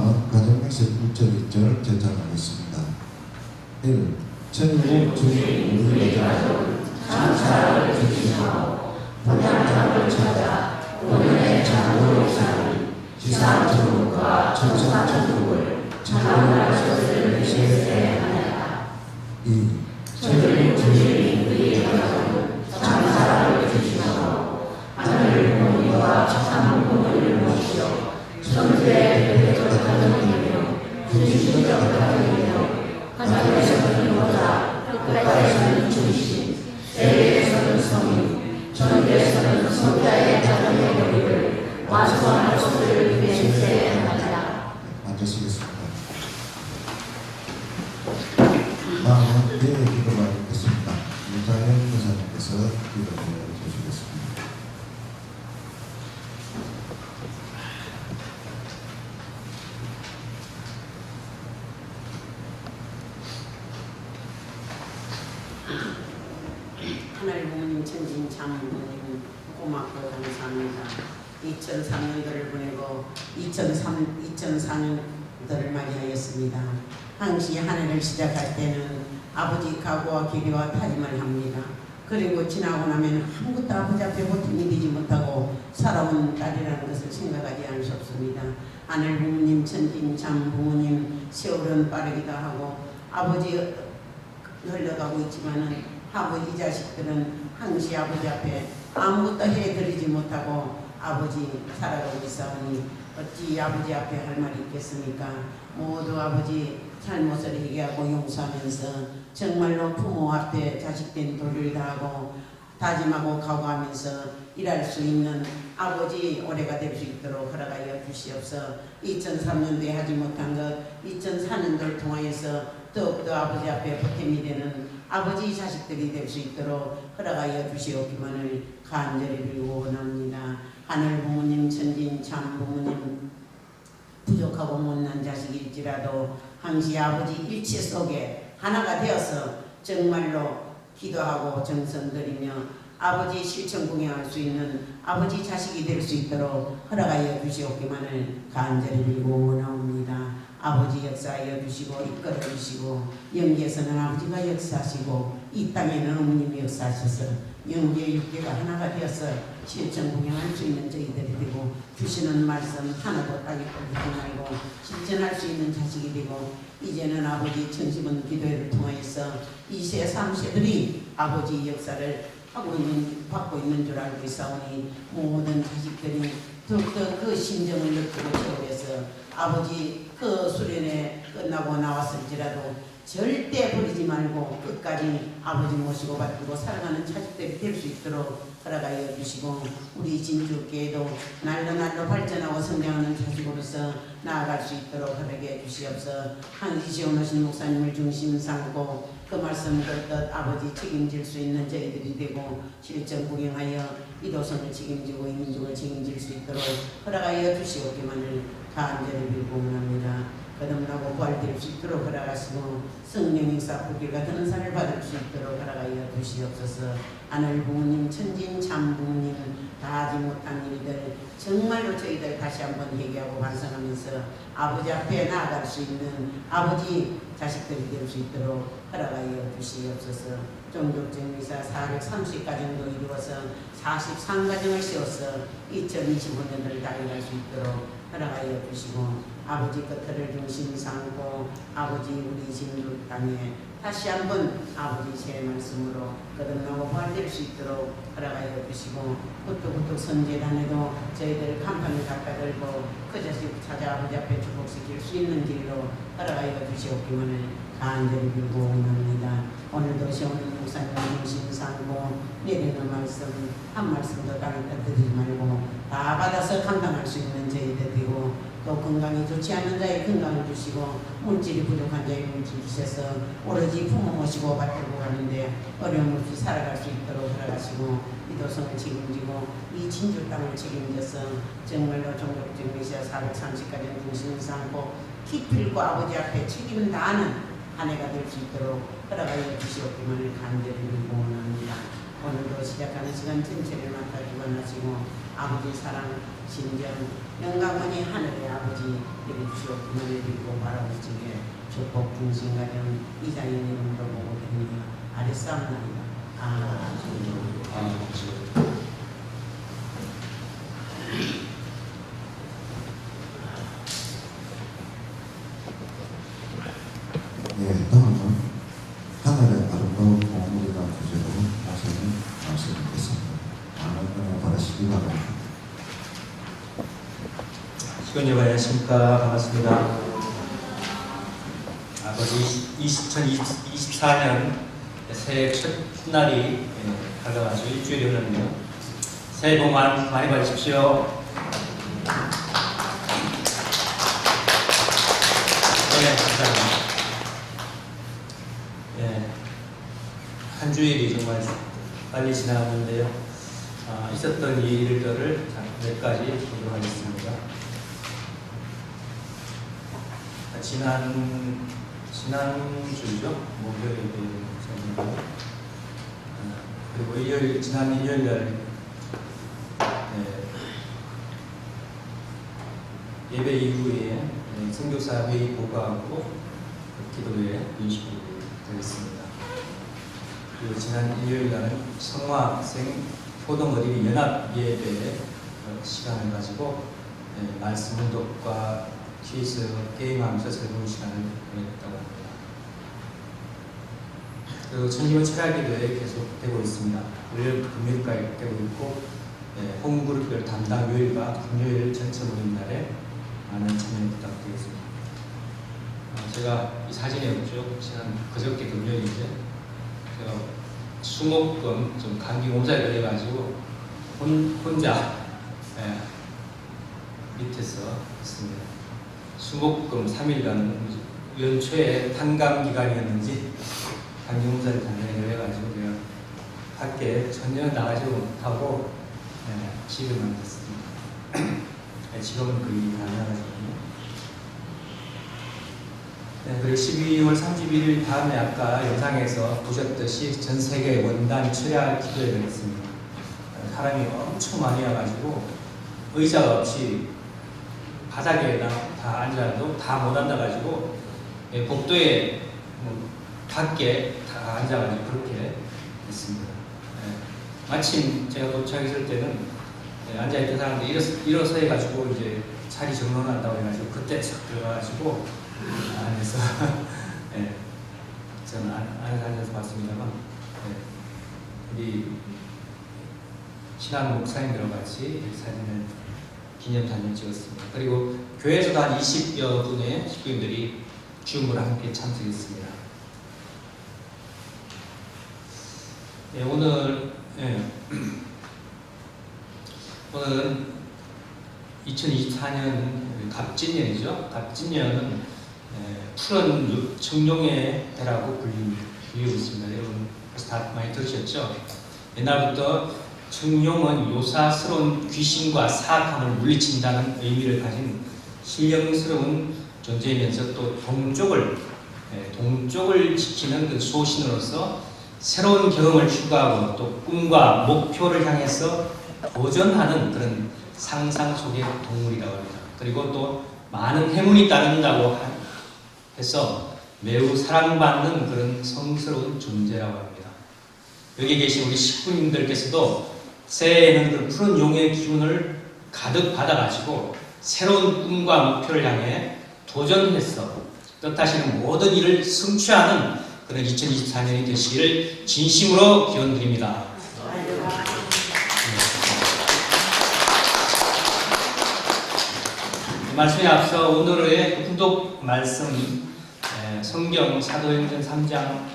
다음은 가정명세 1절 2절을 제작하겠습니다. 1. 천국 주님 우리 가정 장사를 주시고 본향장을 찾아 본연의 장로를 사는 지상천국과 천상천국을 장로할 것을 실세하였다. 2. 천국 주님 우리 가정 장사를 주시고 하늘 부모님과 참 부모님을 모시고 천주의 대대적 가정이며 주신적 가정이며 하늘에서는 보다 끝까지는 주신 세계에서는 성인 천국에서는 성자의 가정의 교리를 완성할 것을 맹세하리라. 앉으시겠습니다. 다음은 예의 기도가 있겠습니다. 유자현 교사님께서 기도해 주시겠습니다. 하늘 부모님, 천진 참 부모님 고맙고 감사합니다. 2003년도를 보내고 2004년도를 맞이하였습니다. 항시 한 해를 시작할 때는 아버지 각오와 기대와 다짐을 합니다. 그리고 지나고 나면 아무것도 아버지 앞에 보탬이 되지 못하고 살아온 딸이라는 것을 생각하지 않을 수 없습니다. 하늘 부모님, 천진 참 부모님 세월은 빠르기도 하고 아버지 흘러가고 있지만은 아버지 자식들은 항시 아버지 앞에 아무것도 해드리지 못하고 아버지 살아가고 있사오니 어찌 아버지 앞에 할 말이 있겠습니까? 모두 아버지 잘못을 회개하고 용서하면서 정말로 부모 앞에 자식된 도리를 다하고 다짐하고 각오하면서 일할 수 있는 아버지 올해가 될 수 있도록 허락하여 주시옵소서. 2003년도에 하지 못한 것 2004년도를 통하여서 더욱더 아버지 앞에 보탬이 되는 아버지 자식들이 될 수 있도록 허락하여 주시옵기만을 간절히 빌고 원합니다. 하늘 부모님, 천진 참 부모님 부족하고 못난 자식일지라도 항시 아버지 일체 속에 하나가 되어서 정말로 기도하고 정성들이며 아버지 실천 공양할 수 있는 아버지 자식이 될 수 있도록 허락하여 주시옵기만을 간절히 빌고 원합니다. 아버지 역사하여 주시고 이끌어 주시고 영계에서는 아버지가 역사하시고 이 땅에는 어머님이 역사하셔서 영계 육계가 하나가 되어서 실천 공양할 수 있는 저희들이 되고 주시는 말씀 하나도 땅에 꼴리지 말고 실천할 수 있는 자식이 되고 이제는 아버지 천심은 기도회를 통하여서 2세 3세들이 아버지 역사를 받고 있는 줄 알고 있사오니 모든 자식들이 더욱더 그 심정을 느끼고 채우려서 아버지 그 수련회 끝나고 나왔을지라도 절대 버리지 말고 끝까지 아버지 모시고 받들고 살아가는 자식들이 될 수 있도록 허락하여 주시고 우리 진주교회도 날로 발전하고 성장하는 자식으로서 나아갈 수 있도록 허락해 주시옵소서. 항시 지원하신 목사님을 중심 삼고 그 말씀 그릇 아버지 책임질 수 있는 저희들이 되고 실전 구경하여 이도성을 책임지고 이민족을 책임질 수 있도록 허락하여 주시옵기만을 간절히 빌고 원합니다. 거듭나고 부활될 수 있도록 허락하시고 성령의 사풀길과 등산을 받을 수 있도록 허락하여 주시옵소서. 하늘 부모님, 천진 참 부모님 다 하지 못한 일들 정말로 저희들 다시 한번 회개하고 반성하면서 아버지 앞에 나아갈 수 있는 아버지 자식들이 될 수 있도록 허락하여 주시옵소서. 종족정의사 430가정도 이루어서 43가정을 세워서 2025년을 달려갈 수 있도록 허락하여 주시고 아버지 끝을 중심 삼고 아버지 우리 진주 땅에 다시 한번 아버지 새 말씀으로 거듭나고 부활될 수 있도록 허락하여 주시고 후뚝후뚝 선제단에도 저희들 간판을 갖다 들고 그 자식 찾아 아버지 앞에 축복시킬 수 있는 길로 허락하여 주시옵기만을 간절히 빌고 원합니다. 오늘도 시오는 목사님 중심 삼고 내리는 말씀 한 말씀도 땅에 떠들지 말고 다 받아서 감당할 수 있는 저희들 되고 또 건강이 좋지 않은 자의 건강을 주시고 물질이 부족한 자의 물질 주셔서 오로지 부모 모시고 받들고 가는데 어려움 없이 살아갈 수 있도록 허락하시고 이도성을 책임지고 이 진주 땅을 책임져서 정말로 종족정의시와 430가정 중심을 삼고 기필고 아버지 앞에 책임 다하는 한 해가 될 수 있도록 허락하여 주시옵기만을 간절히 빌고 원합니다. 오늘도 시작하는 시간 전체를 맡아 주관하시고 아버지 사랑 진정 영광원이 하늘의 아버지 이를 주어 그늘을 들고 바라보시게 축복 풍신가정 이장인 이름으로 보고 됩니다. 아랫사람나이다. 예, 다음은 하늘의 아름다운 보물이라는 주제로 목사님 말씀 듣겠습니다. 많은 은혜 받으시기 바랍니다. 시간 여러분 안녕하십니까. 반갑습니다. 아버지 2024년 새해 첫날이 다가와서 일주일이 흘렀네요. 새해 복 많이 받으십시오. 네, 감사합니다. 한 주일이 정말 빨리 지나갔는데요. 있었던 일들을 몇 가지 보도록 하겠습니다. 지난주죠? 목요일에 그리고 지난 일요일 예배 이후에 선교사 회의 보고하고 기도회 인식이 되겠습니다. 그리고 지난 일요일 날은 성화학생 효동어린이 연합 예배 시간을 가지고 말씀 운동과 퀴즈 게임하면서 즐거운 시간을 보냈다고 합니다. 그리고 천지원 철학기도회 계속되고 있습니다. 월요일 금요일까지 되고 있고 홈그룹별 담당 요일과 금요일 전체 모임 날에 많은 참여 부탁드리겠습니다. 제가 이 사진이 없죠? 지난 그저께 금요일인데 제가 수목금 좀 감기 몸살이 걸려가지고 혼자 밑에서 있습니다. 수목금 3일간 연초에 탄감 기간이었는지 감기 몸살이 단단히 걸려가지고 제가 밖에 전혀 나가지 못하고 집에만 있었습니다. 지금은 거의 가능하거든요. 그리고 12월 31일 밤에 아까 영상에서 보셨듯이 전 세계 원단 철야 기도회가 있습니다. 사람이 엄청 많이 와가지고 의자가 없이 바닥에다 다 앉아도 다 못 앉아가지고 복도에 밖에 다 앉아가지고 그렇게 있습니다. 마침 제가 도착했을 때는 앉아있던 사람들이 일어서 해가지고 이제 자리 정돈한다고 해가지고 그때 싹 들어가가지고 안에서 저는 안에서 앉아서 봤습니다만 우리 신앙 목사님들과 같이 사진을 기념사진을 찍었습니다. 그리고 교회에서도 한 20여 분의 식구인들이 줌으로 함께 참석했습니다. 오늘은 2024년 갑진년이죠. 갑진년은 푸른 청룡의 해라고 불리고 있습니다. 여러분 벌써 다 많이 들으셨죠? 옛날부터 청룡은 요사스러운 귀신과 사악함을 물리친다는 의미를 가진 신령스러운 존재이면서 또 동쪽을 지키는 그 소신으로서 새로운 경험을 추구하고 또 꿈과 목표를 향해서 도전하는 그런 상상 속의 동물이라고 합니다. 그리고 또 많은 행운이 따른다고 해서 매우 사랑받는 그런 성스러운 존재라고 합니다. 여기 계신 우리 식구님들께서도 새해에는 그 푸른 용의 기운을 가득 받아가지고 새로운 꿈과 목표를 향해 도전해서 뜻하시는 모든 일을 성취하는 그런 2024년이 되시기를 진심으로 기원드립니다. 말씀에 앞서 오늘의 구독 말씀 성경 사도행전 3장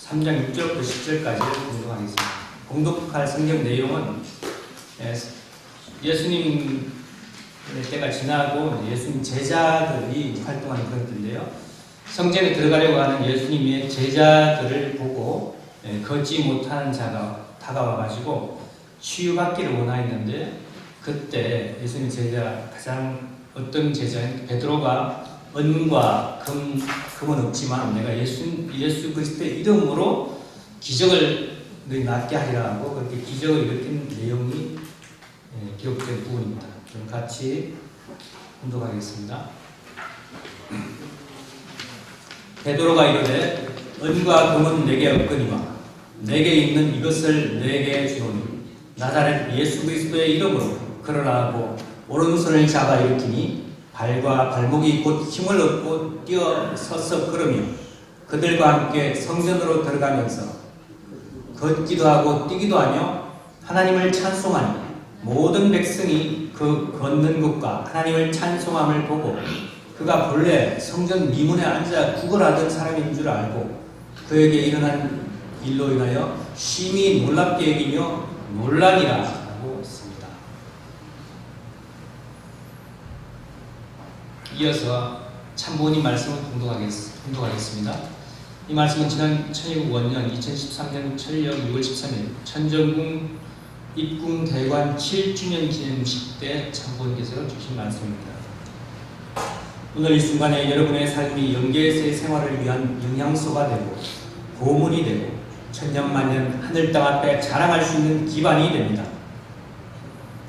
6절부터 10절까지 공독하겠습니다. 공독할 성경 내용은 예수님 때가 지나고 예수님 제자들이 활동하는 그런 때인데요. 성전에 들어가려고 하는 예수님의 제자들을 보고 걷지 못하는 자가 다가와가지고 치유받기를 원하였는데 그때 예수님 제자 어떤 제자인 베드로가 은과 금은 없지만 내가 예수 그리스도의 이름으로 기적을 너희 낫게 하리라 하고 그렇게 기적을 일으킨 내용이 기록된 부분입니다. 좀 같이 공독하겠습니다. 베드로가 이르되 은과 금은 내게 없거니와 내게 있는 이것을 내게 주노니 나사렛 예수 그리스도의 이름으로 걸어라 하고 오른손을 잡아 일으키니 발과 발목이 곧 힘을 얻고 뛰어 서서 걸으며 그들과 함께 성전으로 들어가면서 걷기도 하고 뛰기도 하며 하나님을 찬송하니 모든 백성이 그 걷는 것과 하나님을 찬송함을 보고 그가 본래 성전 미문에 앉아 구걸하던 사람인 줄 알고 그에게 일어난 일로 인하여 심히 놀랍게 여기며 놀라니라 하고 있습니다. 이어서 참부모님 말씀을 공독하겠습니다. 이 말씀은 지난 1200년 2013년 철력 6월 13일 천정궁 입궁 대관 7주년 기념식 때 참부모님께서 주신 말씀입니다. 오늘 이 순간에 여러분의 삶이 영계에서의 생활을 위한 영양소가 되고 고문이 되고 천년만년 하늘 땅 앞에 자랑할 수 있는 기반이 됩니다.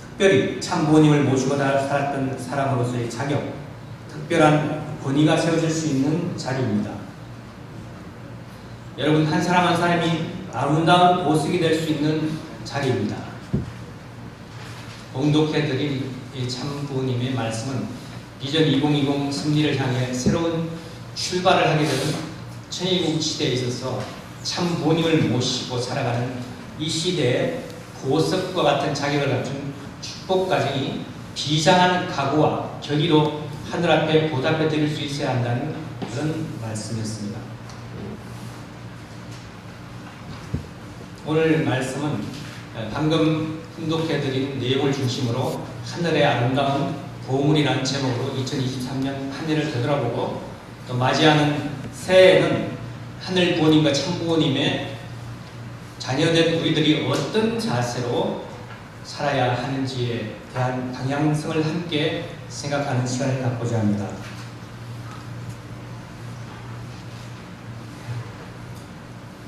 특별히 참 부모님을 모시고 살았던 사람으로서의 자격, 특별한 권위가 세워질 수 있는 자리입니다. 여러분 한 사람 한 사람이 아름다운 보석이 될 수 있는 자리입니다. 봉독해드린 이 참 부모님의 말씀은 비전 2020 승리를 향해 새로운 출발을 하게 되는 천일국 시대에 있어서 참 부모님을 모시고 살아가는 이 시대에 보석과 같은 자격을 갖춘 축복 가정이 비장한 각오와 결의로 하늘 앞에 보답해 드릴 수 있어야 한다는 그런 말씀이었습니다. 오늘 말씀은 방금 훈독해드린 내용을 중심으로 하늘의 아름다운 보물이라는 제목으로 2023년 한 해를 되돌아보고 또 맞이하는 새해에는 하늘 부모님과 참 부모님의 자녀된 우리들이 어떤 자세로 살아야 하는지에 대한 방향성을 함께 생각하는 시간을 갖고자 합니다.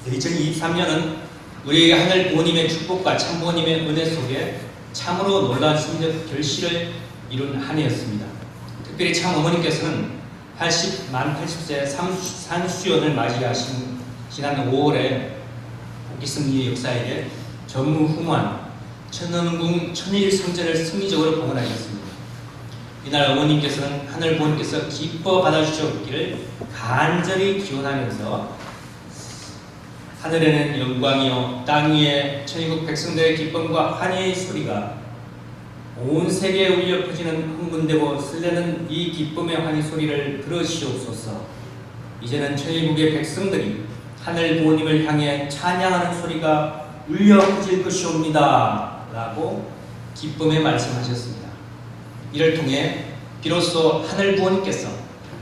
네, 2023년은 우리에게 하늘 부모님의 축복과 참 부모님의 은혜 속에 참으로 놀라운 심리적 결실을 이룬 한 해였습니다. 특별히 참 어머님께서는 만 80세 산수연을 맞이하신 지난 5월에 복귀승리의 역사에게 전무후무한 천원궁 천일 성전을 승리적으로 봉헌하셨습니다. 이날 어머님께서는 하늘 부모님께서 기뻐 받아주셨기를 간절히 기원하면서 하늘에는 영광이요 땅 위에 천일국 백성들의 기쁨과 환희의 소리가 온 세계에 울려 퍼지는 흥분되고 설레는 이 기쁨의 환희 소리를 들으시옵소서. 이제는 천일국의 백성들이 하늘 부모님을 향해 찬양하는 소리가 울려 퍼질 것이옵니다 라고 기쁨의 말씀하셨습니다. 이를 통해 비로소 하늘 부모님께서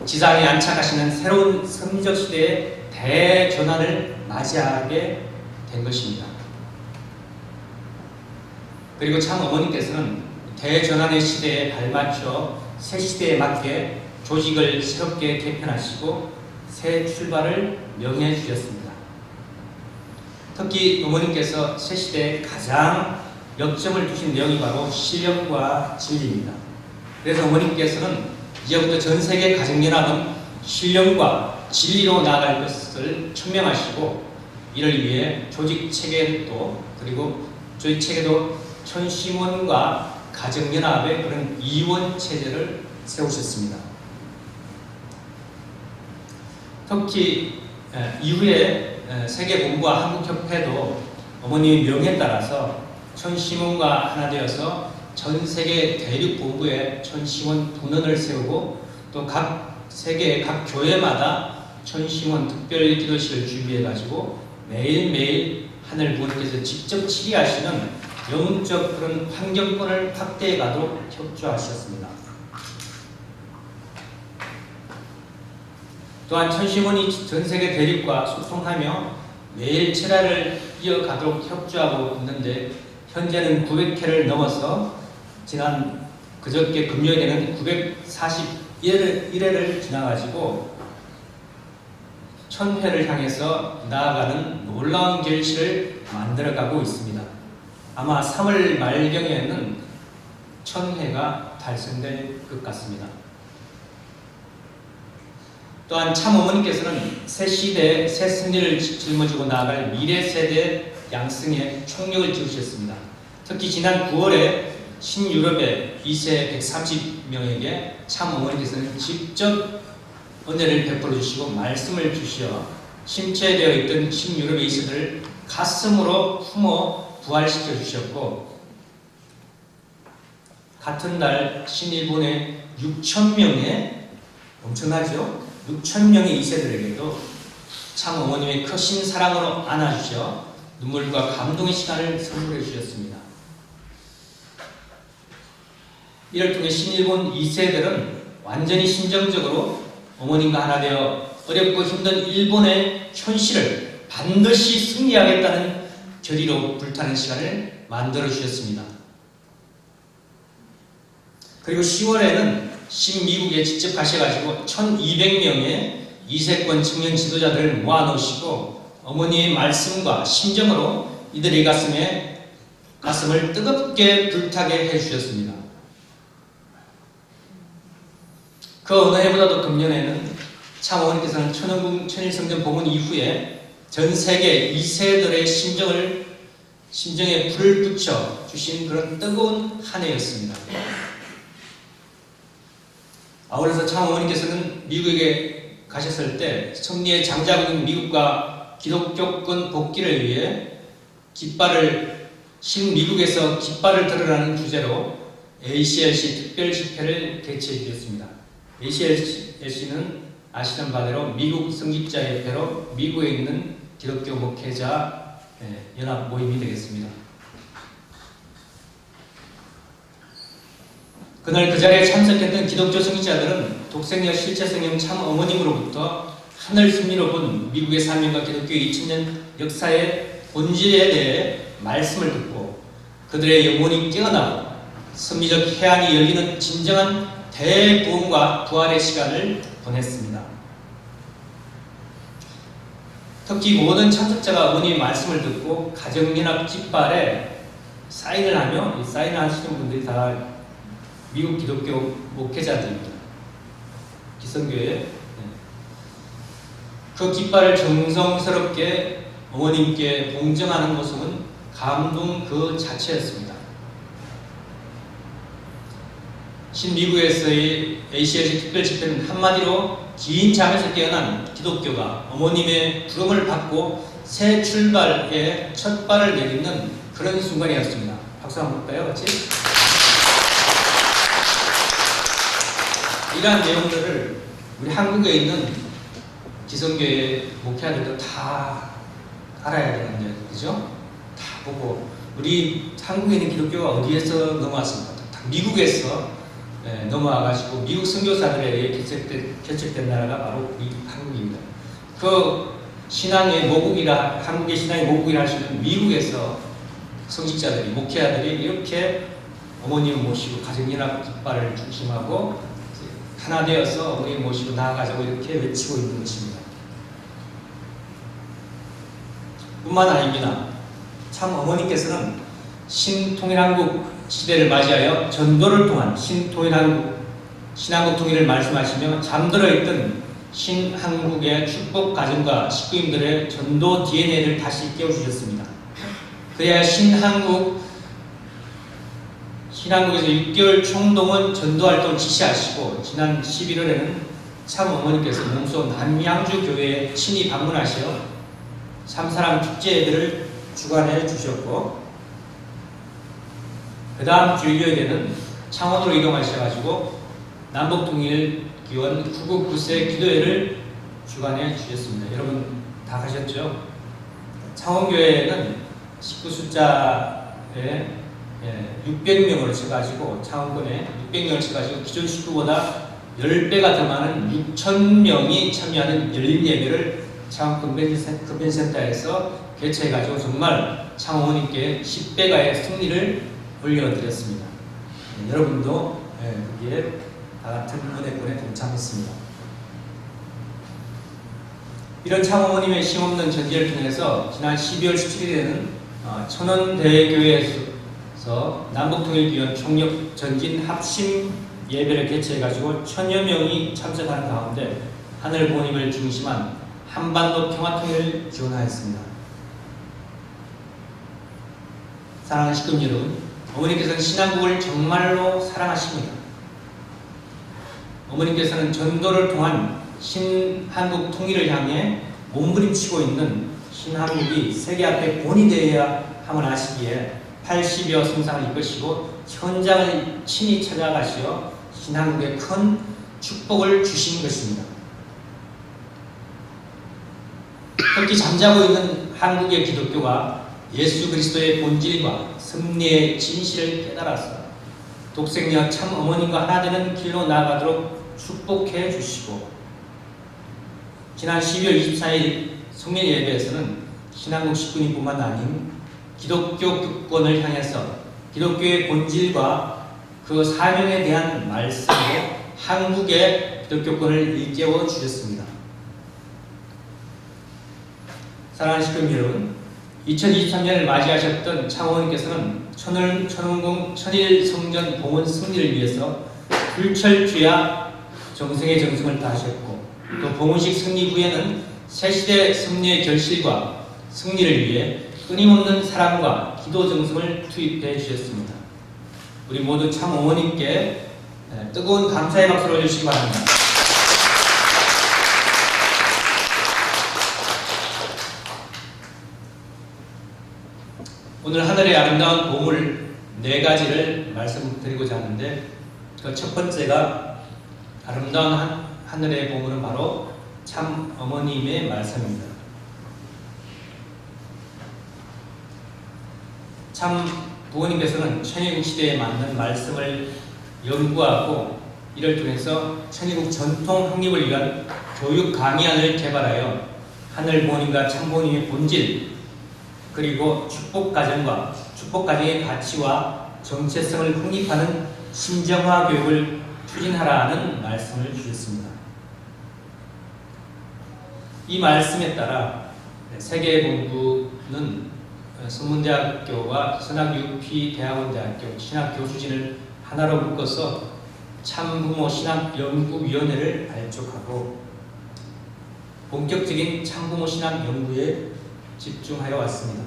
지상에 안착하시는 새로운 섭리적 시대의 대전환을 맞이하게 된 것입니다. 그리고 참 어머니께서는 대전환의 시대에 발맞춰 새 시대에 맞게 조직을 새롭게 개편하시고 새 출발을 명해 주셨습니다. 특히 어머님께서 새 시대에 가장 역점을 두신 내용이 바로 신령과 진리입니다. 그래서 어머님께서는 이제부터 전 세계 가정연합은 신령과 진리로 나아갈 것을 천명하시고 이를 위해 조직 체계도 그리고 조직 체계도 천심원과 가정연합의 그런 이원 체제를 세우셨습니다. 특히 이후에 세계본부와 한국협회도 어머님의 명에 따라서 천심원과 하나 되어서 전 세계 대륙본부에 천심원 분원을 세우고 또 각 세계의 각 교회마다 천심원 특별기도실을 준비해가지고 매일매일 하늘 부모님께서 직접 치리하시는 영적 그런 환경권을 확대해 가도록 협조하셨습니다. 또한 천심원이 전 세계 대륙과 소통하며 매일 철야를 이어가도록 협조하고 있는데 현재는 900회를 넘어서 지난 그저께 금요일에는 941회를 지나가지고 1000회를 향해서 나아가는 놀라운 결실을 만들어가고 있습니다. 아마 3월 말경에는 1000회가 달성될 것 같습니다. 또한 참 어머니께서는 새 시대에 새 승리를 짊어지고 나아갈 미래 세대 양성에 총력을 기울이셨습니다. 특히 지난 9월에 신유럽의 2세 130명에게 참 어머니께서는 직접 은혜를 베풀어 주시고 말씀을 주시어 침체되어 있던 신유럽의 2세들을 가슴으로 품어 부활시켜 주셨고, 같은 날 신일본의 6,000명의 엄청나죠? 6,000명의 2세들에게도 참 어머님의 크신 사랑으로 안아주셔 눈물과 감동의 시간을 선물해 주셨습니다. 이를 통해 신일본 2세들은 완전히 심정적으로 어머님과 하나 되어 어렵고 힘든 일본의 현실을 반드시 승리하겠다는 결의로 불타는 시간을 만들어 주셨습니다. 그리고 10월에는 신미국에 직접 가셔가지고 1200명의 이세권 청년 지도자들을 모아놓으시고 어머니의 말씀과 심정으로 이들의 가슴을 뜨겁게 불타게 해주셨습니다. 그 어느 해보다도 금년에는 참 어머니께서는 천일성전 봉헌 이후에 전 세계 2세들의 심정에 불을 붙여 주신 그런 뜨거운 한 해였습니다. 아울러서 참 어머니께서는 미국에 가셨을 때 승리의 장자국인 미국과 기독교권 복귀를 위해 신미국에서 깃발을 들으라는 주제로 ACLC 특별 집회를 개최해 주셨습니다. ACLC는 아시는 바대로 미국 성직자협회로 미국에 있는 기독교 목회자 연합 모임이 되겠습니다. 그날 그 자리에 참석했던 기독교 성직자들은 독생녀 실제성령 참 어머님으로부터 하늘 승리로 본 미국의 사명과 기독교의 2000년 역사의 본질에 대해 말씀을 듣고 그들의 영혼이 깨어나고 섭리적 해안이 열리는 진정한 대부흥과 부활의 시간을 보냈습니다. 특히 모든 참석자가 어머니의 말씀을 듣고 가정연합 깃발에 사인을 하며, 이 사인을 하시는 분들이 다 미국 기독교 목회자들입니다. 기성교회. 그 깃발을 정성스럽게 어머님께 봉정하는 모습은 감동 그 자체였습니다. 신미국에서의 ACLC 특별 집회는 한마디로 긴 잠에서 깨어난 기독교가 어머님의 부름을 받고 새 출발의 첫 발을 내딛는 그런 순간이었습니다. 박수 한번 볼까요? 같이? 이러한 내용들을 우리 한국에 있는 기성교회 목회자들도 다 알아야 되는데, 그죠? 다 보고, 우리 한국에 있는 기독교가 어디에서 넘어왔습니까? 다 미국에서 넘어와가지고 미국 선교사들에 의해 개척된 나라가 바로 우리 한국입니다. 그 신앙의 모국이라, 한국의 신앙의 모국이라 할 수 있는 미국에서 성직자들이, 목회자들이 이렇게 어머님을 모시고 가정연합 깃발을 중심하고 하나 되어서 어머님을 모시고 나아가자고 이렇게 외치고 있는 것입니다. 뿐만 아닙니다. 참 어머니께서는 신통일한국 시대를 맞이하여 전도를 통한 신한국 통일을 말씀하시며 잠들어 있던 신한국의 축복 가정과 식구인들의 전도 DNA를 다시 깨워주셨습니다. 그래야 신한국에서 6개월 총동원 전도활동을 지시하시고 지난 11월에는 참 어머니께서 몸소 남양주 교회에 친히 방문하시어 참사랑 축제회를 주관해 주셨고, 그 다음 주 일요일에는 창원으로 이동하셔가지고 남북통일기원 9국 9세 기도회를 주관해 주셨습니다. 여러분 다 가셨죠? 창원교회는 식구 숫자에 600명을 쳐가지고, 창원군에 600명을 쳐가지고 기존 식구보다 10배가 더 많은 6,000명이 참여하는 열린 예배를 창원 컨벤션센터에서 개최해가지고 정말 창원님께 10배가의 승리를 올려드렸습니다. 여러분도 거기에 다 같은 은혜권에 동참했습니다. 이런 창원님의 힘없는 전제를 통해서 지난 12월 17일에는 천원대교회에서 남북통일위원 총력 전진 합심 예배를 개최해가지고 1000여 명이 참석하는 가운데 하늘 부모님을 중심한 한반도 평화통일을 기원하였습니다. 사랑하는 식구 여러분, 어머니께서는 신한국을 정말로 사랑하십니다. 어머니께서는 전도를 통한 신한국 통일을 향해 몸부림치고 있는 신한국이 세계 앞에 본이 되어야 함을 아시기에 80여 성상을 이끄시고 현장을 친히 찾아가시어 신한국에 큰 축복을 주신 것입니다. 특히 잠자고 있는 한국의 기독교가 예수 그리스도의 본질과 섭리의 진실을 깨달아서 독생녀 참 어머님과 하나 되는 길로 나아가도록 축복해 주시고, 지난 12월 24일 성령 예배에서는 신한국 식구님뿐만 아닌 기독교 교권을 향해서 기독교의 본질과 그 사명에 대한 말씀으로 한국의 기독교권을 일깨워 주셨습니다. 사랑하는 식구 여러분, 2023년을 맞이하셨던 창호님께서는 천일 성전 봉헌 승리를 위해서 불철주야 정성의 정성을 다하셨고, 또 봉헌식 승리 후에는 새시대 승리의 결실과 승리를 위해 끊임없는 사랑과 기도 정성을 투입해 주셨습니다. 우리 모두 참 어머님께 뜨거운 감사의 박수를 올려주시기 바랍니다. 오늘 하늘의 아름다운 보물 4가지를 말씀드리고자 하는데, 그 첫 번째가 아름다운 하늘의 보물은 바로 참 어머님의 말씀입니다. 참 부모님께서는 천일국 시대에 맞는 말씀을 연구하고 이를 통해서 천일국 전통 확립을 위한 교육 강의안을 개발하여 하늘 부모님과 참 부모님의 본질, 그리고 축복 가정의 가치와 정체성을 확립하는 신정화 교육을 추진하라는 말씀을 주셨습니다. 이 말씀에 따라 세계본부는 선문대학교와 선학UP대학원대학교 신학교수진을 하나로 묶어서 참부모 신학연구위원회를 발족하고 본격적인 참부모 신학 연구에 집중하여 왔습니다.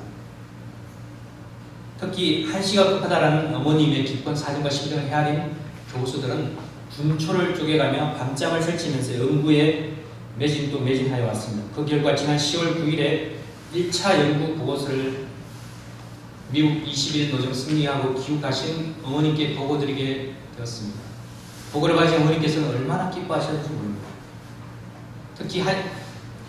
특히 한시가 급하다라는 어머님의 기쁜 사정과 심정을 헤아린 교수들은 군초를 쪼개가며 밤잠을 설치면서 연구에 매진하여 왔습니다. 그 결과 지난 10월 9일에 1차 연구 보고서를 미국 21 노정 승리하고 귀국하신 어머님께 보고드리게 되었습니다. 보고를 받으신 어머님께서는 얼마나 기뻐하셨는지 모릅니다. 특히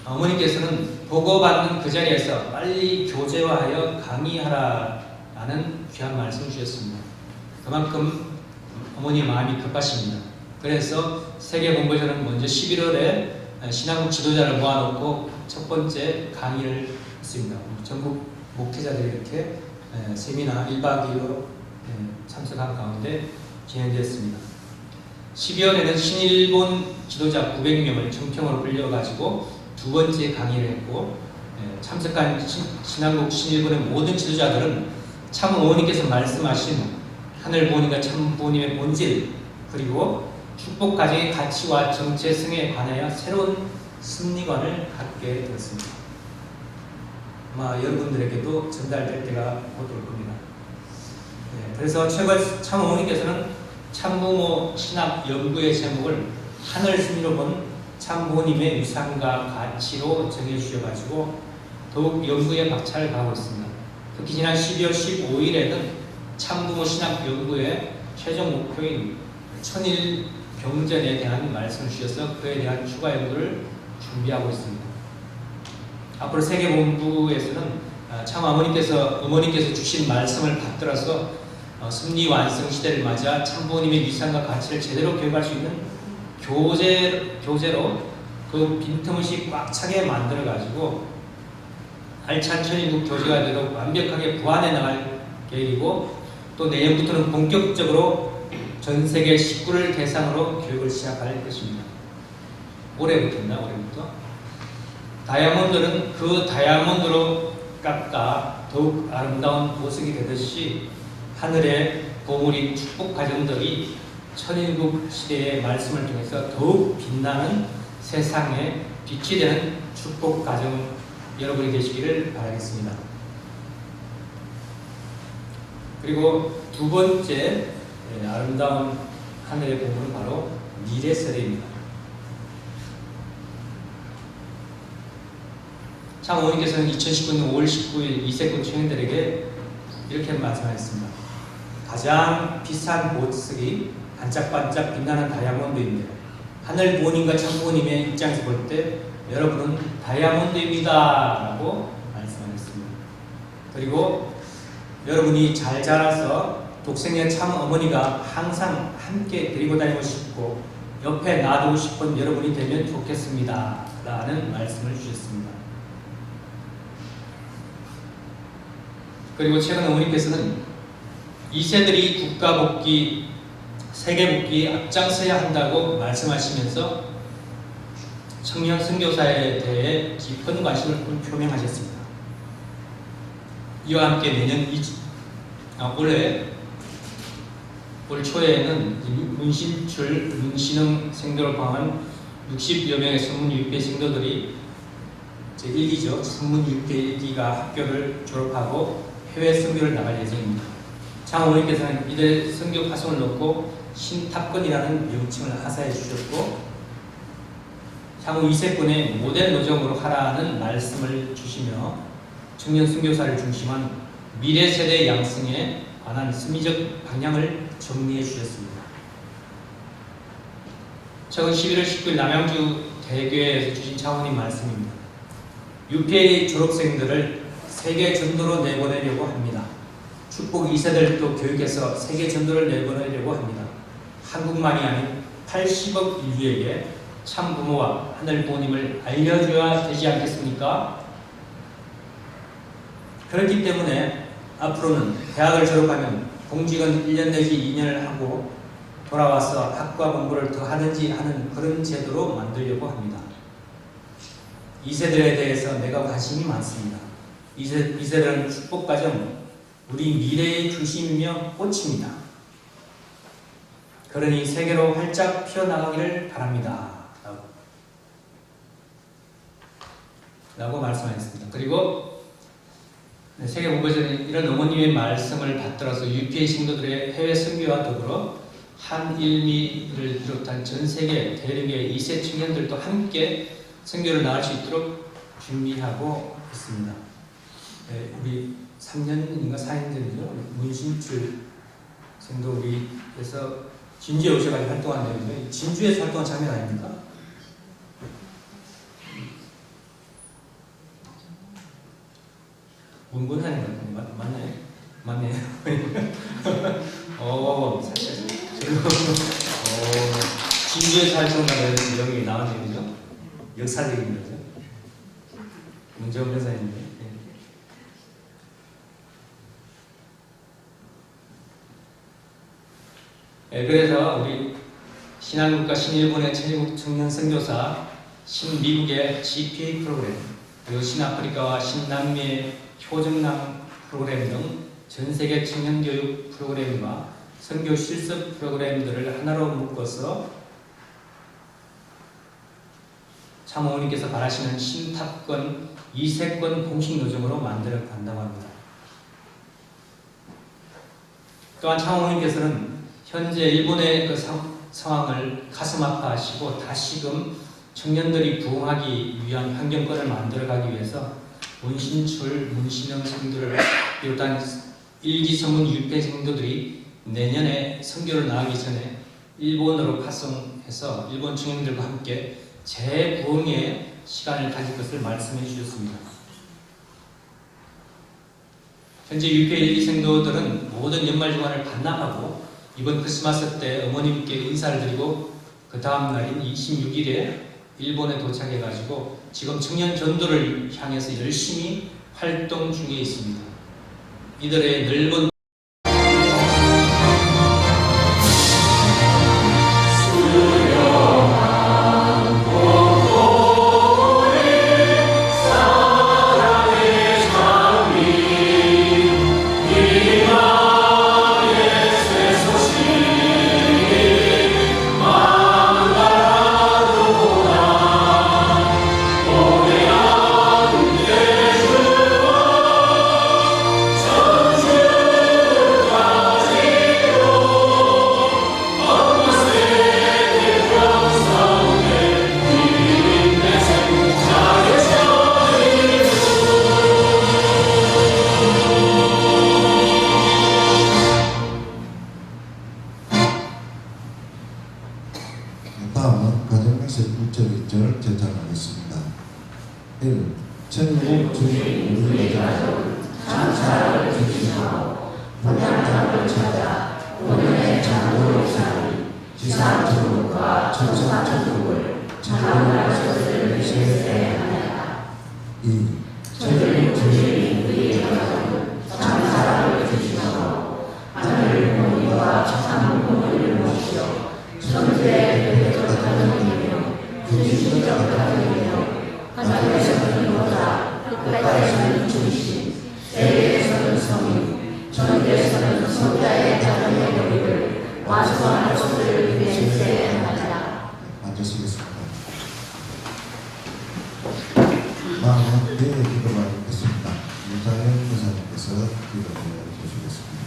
어머님께서는 보고받는 그 자리에서 빨리 교재화하여 강의하라는 귀한 말씀을 주셨습니다. 그만큼 어머니의 마음이 급하십니다. 그래서 세계본부에서는 먼저 11월에 신한국 지도자를 모아놓고 첫 번째 강의를 했습니다. 전국 목회자들이 이렇게 세미나 1박 2일로 참석한 가운데 진행되었습니다. 12월에는 신일본 지도자 900명을 청평으로 불려가지고 두 번째 강의를 했고, 참석한 신한국 신일본의 모든 지도자들은 참 어머니께서 말씀하신 하늘 부모님과 참 부모님의 본질, 그리고 축복 가정의 가치와 정체성에 관하여 새로운 승리관을 갖게 되었습니다. 아마 여러분들에게도 전달될 때가 곧 올 겁니다. 그래서 최근 참 어머니께서는 참부모 신학 연구의 제목을 하늘 승리로 본 참부모님의 위상과 가치로 정해주셔가지고 더욱 연구에 박차를 가하고 있습니다. 특히 지난 12월 15일에는 참부모 신학 연구의 최종 목표인 천일 병전에 대한 말씀을 주셔서 그에 대한 추가 연구를 준비하고 있습니다. 앞으로 세계본부에서는 참 어머니께서 주신 말씀을 받들어서 승리 완성 시대를 맞아 참부모님의 위상과 가치를 제대로 교육할 수 있는 교재로 그 빈틈없이 꽉 차게 만들어 가지고 알찬 천일국 교재가 되도록 완벽하게 보완해 나갈 계획이고, 또 내년부터는 본격적으로 전 세계 식구를 대상으로 교육을 시작할 것입니다. 올해부터 다이아몬드는 그 다이아몬드로 깎아 더욱 아름다운 보석이 되듯이 하늘의 보물인 축복 가정들이 천일국 시대의 말씀을 통해서 더욱 빛나는 세상에 빛이 되는 축복 가정 여러분이 되시기를 바라겠습니다. 그리고 두 번째 아름다운 하늘의 보물은 바로 미래 세대입니다. 장로님께서는 2019년 5월 19일 이세권 청년들에게 이렇게 말씀하셨습니다. 가장 비싼 보석이 반짝반짝 빛나는 다이아몬드인데 하늘 부모님과 참 부모님의 입장에서 볼 때 여러분은 다이아몬드입니다 라고 말씀하셨습니다. 그리고 여러분이 잘 자라서 독생의 참 어머니가 항상 함께 데리고 다니고 싶고 옆에 놔두고 싶은 여러분이 되면 좋겠습니다 라는 말씀을 주셨습니다. 그리고 최근 어머니께서는 2세들이 국가복귀, 세계복귀에 앞장서야 한다고 말씀하시면서 청년 선교사에 대해 깊은 관심을 표명하셨습니다. 이와 함께 내년 올 초에는 문신출, 문신흥 생도를 포함한 60여 명의 성문 유입회 생도들이 제1기죠. 성문 유입회 1기가 학교를 졸업하고 해외 선교를 나갈 예정입니다. 장로님께서는 이들 선교 파송을 놓고 신탑권이라는 명칭을 하사해 주셨고 향후 2세권의 모델 노정으로 하라는 말씀을 주시며 청년 선교사를 중심한 미래 세대 양성에 관한 심리적 방향을 정리해 주셨습니다. 최근 11월 19일 남양주 대교회에서 주신 장로님 말씀입니다. UPA 졸업생들을 세계 전도로 내보내려고 합니다. 축복 2세들도 교육해서 세계 전도를 내보내려고 합니다. 한국만이 아닌 80억 인류에게 참 부모와 하늘 부모님을 알려줘야 되지 않겠습니까? 그렇기 때문에 앞으로는 대학을 졸업하면 공직은 1년 내지 2년을 하고 돌아와서 학과 공부를 더 하는지 하는 그런 제도로 만들려고 합니다. 2세들에 대해서 내가 관심이 많습니다. 2세들은 축복가정, 우리 미래의 중심이며 꽃입니다. 그러니 세계로 활짝 피어나가기를 바랍니다. 라고 말씀하셨습니다. 그리고 세계본부에서는 이런 어머님의 말씀을 받들어서 UPA 신도들의 해외 선교와 더불어 한일미를 비롯한 전 세계 대륙의 2세 청년들도 함께 선교를 나갈 수 있도록 준비하고 있습니다. 우리 3년인가 4년 전이죠. 문신출 선도 우리에서 진주에 오셔가지고 활동한 내용인데 진주에서 활동한 장면 아닙니까? 문군하는 것 같은데 맞네. 진주에서 활동하는 내용이 나온 얘기죠. 역사적인 거죠. 문재원 변호사님인데. 그래서 우리 신한국과 신일본의 천일국 청년 선교사, 신미국의 GPA 프로그램, 그리고 신아프리카와 신남미의 효정남 프로그램 등 전 세계 청년 교육 프로그램과 선교 실습 프로그램들을 하나로 묶어서 참어머니께서 바라시는 신탑권 2세권 공식 노정으로 만들어 간다고 합니다. 또한 참어머니께서는 현재 일본의 그 상황을 가슴 아파하시고 다시금 청년들이 부흥하기 위한 환경권을 만들어가기 위해서 문신출, 문신형 성도를 비롯한 일기 성문 유입회 성도들이 내년에 선교를 나가기 전에 일본으로 파송해서 일본 청년들과 함께 재부흥의 시간을 가질 것을 말씀해 주셨습니다. 현재 유입회 일기 성도들은 모든 연말 주간을 반납하고 이번 크리스마스 때 어머님께 인사를 드리고 그 다음 날인 26일에 일본에 도착해가지고 지금 청년 전도를 향해서 열심히 활동 중에 있습니다. 이들의 넓은 사랑의 천일절 제창하겠습니다. 1. 천국 주인 우리 가족 찬사를 주시고 분양장을 찾아 오늘의 장로를 사리 지상천국과 천상천국을 찬양할 것을 위시에 하나이다. 2. 천국 주인 우리 가족은 찬사를 주시고 하늘 공의와 참 공의를 모시오 천주의 대적하는 이며 주신적하는 이며 하늘에서는 보다 끝까지는 주신 세계에서는 성인 천국에서는 성자의 자녀의 교리를 완성할 것을 위해 하나이다. 앉으시겠습니다. 마음은 기도가 있겠습니다. 유사연 교사님께서 기도해 주시겠습니다.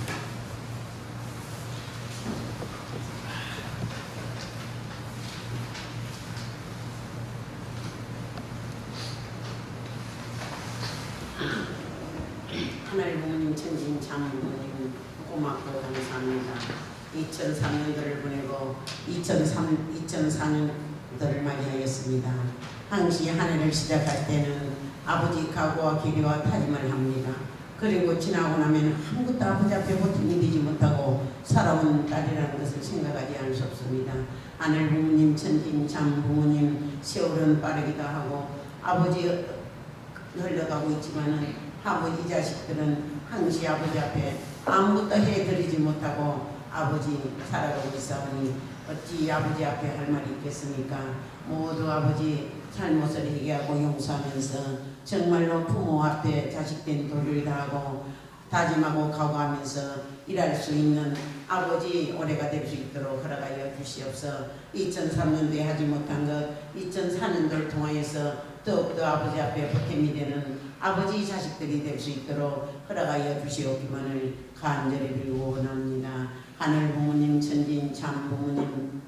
하늘 부모님, 천진 참 부모님 고맙고 감사합니다. 2003년도를 보내고 2004년도를 맞이하였습니다. 항시 한 해를 시작할 때는 아버지 각오와 기대와 다짐을 합니다. 그리고 지나고 나면 아무것도 아버지 앞에 보탬이 되지 못하고 살아온 딸이라는 것을 생각하지 않을 수 없습니다. 하늘 부모님, 천진 참 부모님 세월은 빠르기도 하고 아버지 흘러가고 있지만은 아버지 자식들은 항시 아버지 앞에 아무것도 해드리지 못하고 아버지 살아가고 있사오니 어찌 아버지 앞에 할 말이 있겠습니까? 모두 아버지 잘못을 회개하고 용서하면서 정말로 부모 앞에 자식된 도리를 다하고 다짐하고 각오하면서 일할 수 있는 아버지 올해가 될 수 있도록 허락하여 주시옵소서. 2003년도에 하지 못한 것 2004년도를 통하여서 더욱더 아버지 앞에 보탬이 되는 아버지 자식들이 될 수 있도록 허락하여 주시옵기만을 간절히 빌고 원합니다. 하늘 부모님, 천진 참 부모님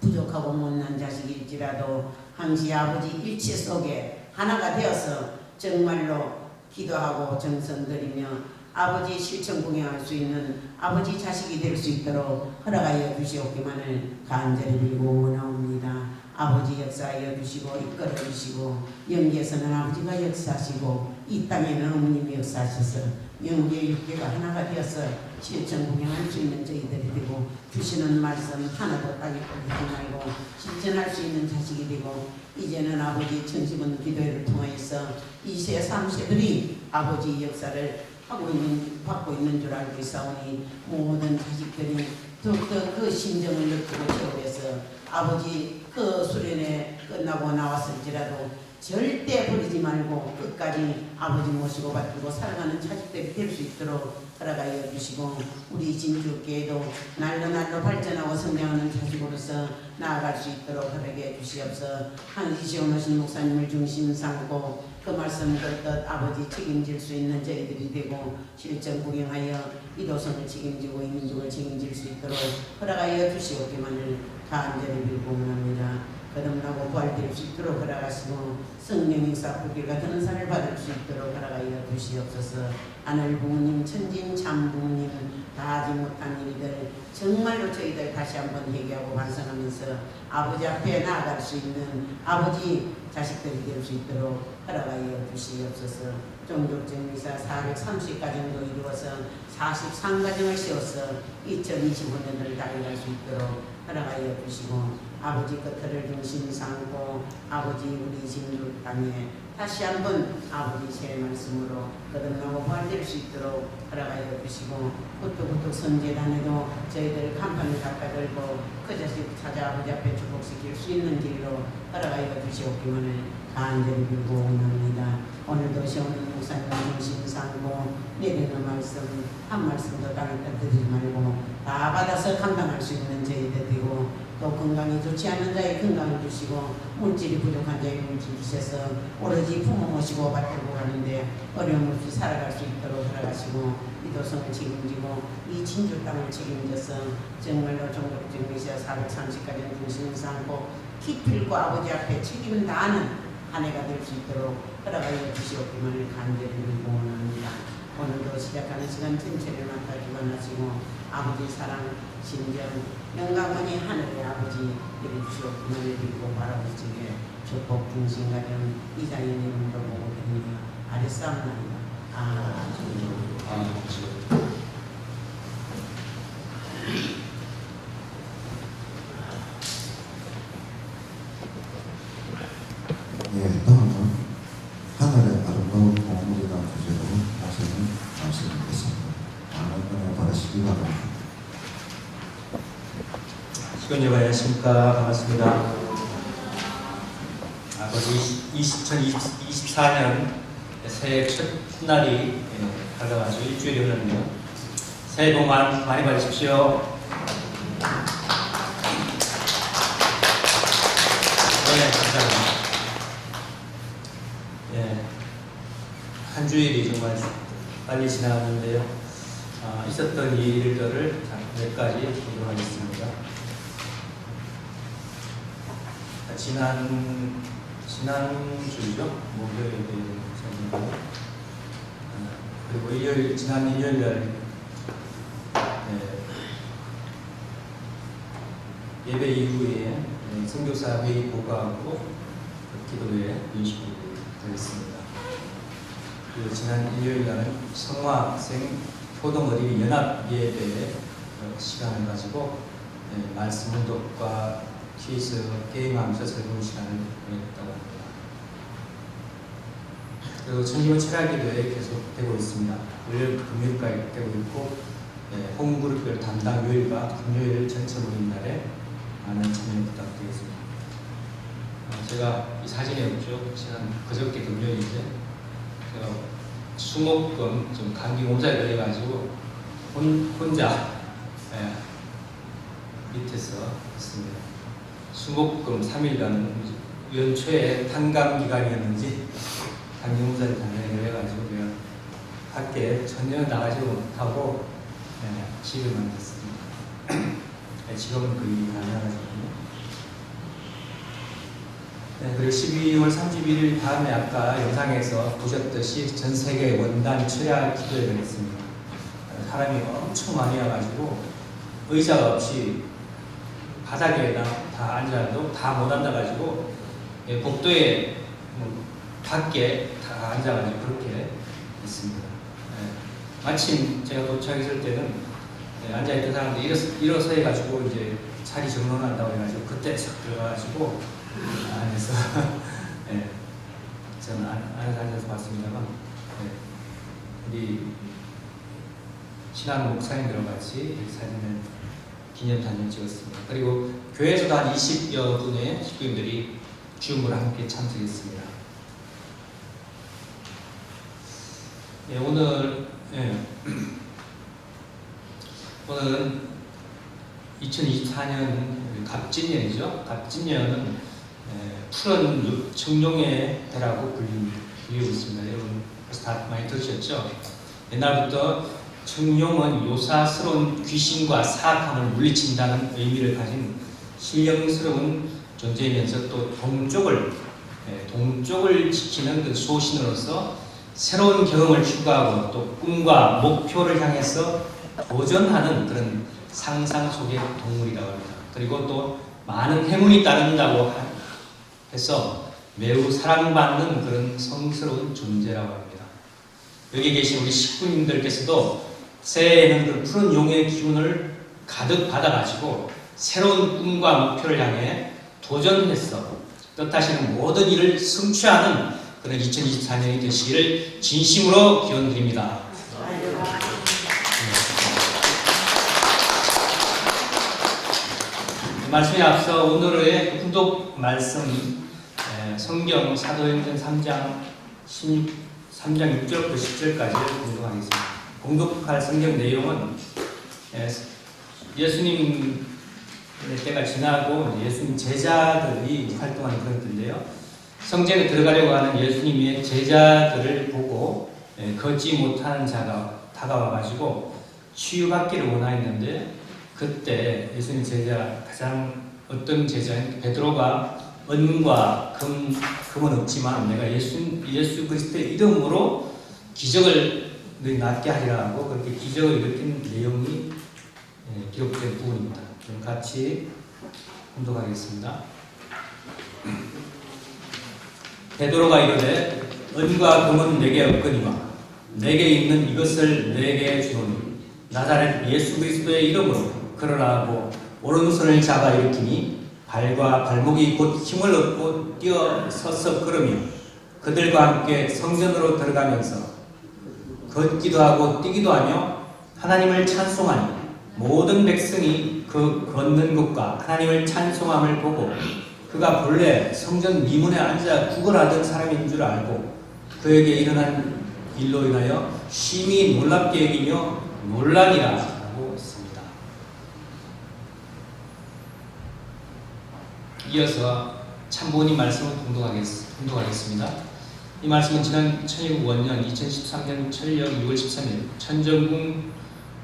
부족하고 못난 자식일지라도 항시 아버지 일체 속에 하나가 되어서 정말로 기도하고 정성들이며 아버지 실천 공양할 수 있는 아버지 자식이 될 수 있도록 허락하여 주시옵기만을 간절히 빌고 원하옵니다. 아버지 역사하여 주시고 이끌어 주시고 영계에서는 아버지가 역사하시고 이 땅에는 어머님이 역사하셔서 영계 육계가 하나가 되어서 실천 공양할 수 있는 저희들이 되고 주시는 말씀 하나도 땅에 뿌리지 말고 실천할 수 있는 자식이 되고 이제는 아버지 천식은 기도회를 통하여서 2세 3세들이 아버지 역사를 받고 있는 줄 알고 있사오니 모든 자식들이 더욱더 그 심정을 느끼고 채우면서 아버지 그 수련회 끝나고 나왔을지라도 절대 버리지 말고 끝까지 아버지 모시고 받들고 살아가는 자식들이 될 수 있도록 허락하여 주시고 우리 진주교회도 날로 발전하고 성장하는 자식으로서 나아갈 수 있도록 허락해 주시옵소서. 한시시온 오신 목사님을 중심 삼고 그 말씀 듣듯 아버지 책임질 수 있는 저희들이 되고 실전 구경하여 이도성을 책임지고 이 민족을 책임질 수 있도록 허락하여 주시옵기만을 간절히 빌고 원합니다. 거듭나고 부활될 수 있도록 허락하시고 성령 역사 불길과 드는 산을 받을 수 있도록 허락하여 주시옵소서. 하늘 부모님, 천진 참 부모님 다 하지 못한 일들 정말로 저희들 다시 한번 회개하고 반성하면서 아버지 앞에 나아갈 수 있는 아버지 자식들이 될 수 있도록 허락하여 주시옵소서. 종족정리사 430가정도 이루어서 43가정을 세워서 2025년을 달려갈 수 있도록 허락하여 주시고 아버지 끝을 중심 삼고 아버지 우리 진주 땅에 다시 한번 아버지 새 말씀으로 거듭나고 부활될 수 있도록 허락하여 주시고 부뚜부뚜 선제단에도 저희들 간판을 닦아 들고 그 자식 찾아 아버지 앞에 축복시킬 수 있는 길로 허락하여 주시옵기만을 간절히 빌고 원합니다. 오늘도 시오는 목사님 중심 삼고 내리는 말씀 한 말씀도 땅에 떨어뜨리지 말고 다 받아서 감당할 수 있는 저희들 되고 또 건강이 좋지 않은 자의 건강을 주시고 물질이 부족한 자의 물질 주셔서 오로지 부모 모시고 받들고 가는데 어려움 없이 살아갈 수 있도록 허락하시고 이도성을 책임지고 이 진주 땅을 책임져서 정말로 종족정리사 430가정 중심을 삼고 기필고 아버지 앞에 책임을 다하는 한 해가 될 수 있도록 허락하여 주시옵기만을 간절히 빌고 원합니다. 오늘도 시작하는 시간 전체를 맡아 주관하시고 아버지 사랑 진정 영광원이 하늘의 아버지 이를 주옵기만 드리고 바라보시기에 축복 중심가령 이자의 이름으로 보고 됩니다. 아랫사람나이다. 예, 다음은 하늘의 아름다운 보물이라는 주제로 목사님 말씀드리겠습니다. 많은 은혜 받으시기 바랍니다. 시간이 안녕하십니까. 반갑습니다. 아버지 2024년 새해 첫날이 다가와서 일주일이 흘렀네요. 새해 복 많이 받으십시오. 네, 감사합니다. 예, 한 주일이 정말 빨리 지나갔는데요. 있었던 일들을 몇 가지 보도록 하겠습니다. 지난주죠? 목요일에 있었는데, 그리고 지난 일요일 예배 이후에 선교사 회의 보고하고 기도회 인식이 되었습니다. 그리고 지난 일요일 날은 성화학생 효동어린이 연합 예배 시간을 가지고 말씀 운동과 퀴즈 게임하면서 즐거운 시간을 보냈다고 합니다. 그리고 전기원 철학기도회 계속되고 있습니다. 월요일, 금요일까지 되고 있고 홈그룹별 담당 요일과 금요일 전체 모임 날에 많은 참여 부탁드리겠습니다. 제가 이 사진에 없죠. 지난 그저께 금요일인데 제가 수목금 좀 감기 몸살이 걸려가지고 혼자 밑에서 있습니다. 수목금 3일간 연초에 탄감 기간이었는지 감기 몸살이 단련이 걸려가지고 제가 밖에 전혀 나가지 못하고 집에만 있습니다. 지금은 거의 가능하거든요. 그리고 12월 31일 다음에 아까 영상에서 보셨듯이 전 세계 원단 철야 기도회가 있습니다. 사람이 엄청 많이 와가지고 의자가 없이 바닥에다 다 앉아도 다 못 앉아가지고 복도에 밖에 다 앉아가지고 그렇게 있습니다. 마침 제가 도착했을 때는 앉아있던 사람들이 일어서 해가지고 이제 자리 정돈한다고 해가지고 그때 싹 들어가가지고 안에서 저는 안에서 앉아서 봤습니다만 우리 신한 목사님들과 같이 사진을 기념사진을 찍었습니다. 그리고 교회에서도 한 20여 분의 식구님들이 주음으로 함께 참석했습니다. 오늘은 2024년 갑진년이죠. 갑진년은 푸른 청룡의 해라고 불리고 있습니다. 여러분 벌써 다 많이 들으셨죠? 옛날부터 청룡은 요사스러운 귀신과 사악함을 물리친다는 의미를 가진 신령스러운 존재이면서 또 동쪽을 지키는 그 소신으로서 새로운 경험을 추구하고 또 꿈과 목표를 향해서 도전하는 그런 상상 속의 동물이라고 합니다. 그리고 또 많은 행운이 따른다고 해서 매우 사랑받는 그런 성스러운 존재라고 합니다. 여기 계신 우리 식구님들께서도 새해에는 그 푸른 용의 기운을 가득 받아가지고 새로운 꿈과 목표를 향해 도전해서 뜻하시는 모든 일을 성취하는 그런 2024년이 되시기를 진심으로 기원드립니다. 말씀에 앞서 오늘의 훈독 말씀 성경 사도행전 3장 6절부터 10절까지 공독하겠습니다. 공독할 성경 내용은 예수님 때가 지나고 예수님 제자들이 활동하는 그런 때인데요. 성전에 들어가려고 하는 예수님의 제자들을 보고 걷지 못하는 자가 다가와가지고 치유받기를 원하였는데 그때 예수님 제자 어떤 제자인 베드로가 은과 금은 없지만 내가 예수 그리스도의 이름으로 기적을 너희 낫게 하리라 하고 그렇게 기적을 일으킨 내용이 기록된 부분입니다. 좀 같이 공독하겠습니다. 베드로가 이르되 은과 금은 내게 없거니와 내게 있는 이것을 내게 주노니 나사렛 예수 그리스도의 이름으로 걸어라 하고 오른손을 잡아 일으키니 발과 발목이 곧 힘을 얻고 뛰어 서서 걸으며 그들과 함께 성전으로 들어가면서 걷기도 하고 뛰기도 하며 하나님을 찬송하니 모든 백성이 그 걷는 것과 하나님을 찬송함을 보고 그가 본래 성전 미문에 앉아 구걸하던 사람인 줄 알고 그에게 일어난 일로 인하여 심히 놀랍게 여기며 놀라니라 하고 있습니다. 이어서 참부모님 말씀을 공독하겠습니다. 이 말씀은 지난 1205년 2013년 철력 6월 13일 천정궁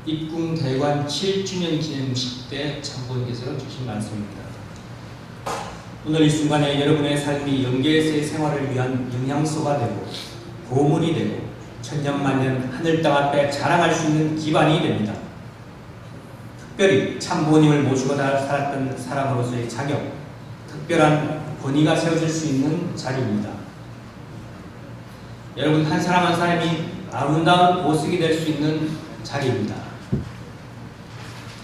입궁 대관 7주년 기념식 때 참부모님께서 주신 말씀입니다. 오늘 이 순간에 여러분의 삶이 영계에서의 생활을 위한 영양소가 되고 보물이 되고 천년만년 하늘 땅 앞에 자랑할 수 있는 기반이 됩니다. 특별히 참 부모님을 모시고 살았던 사람으로서의 자격, 특별한 권위가 세워질 수 있는 자리입니다. 여러분 한 사람 한 사람이 아름다운 보석이 될 수 있는 자리입니다.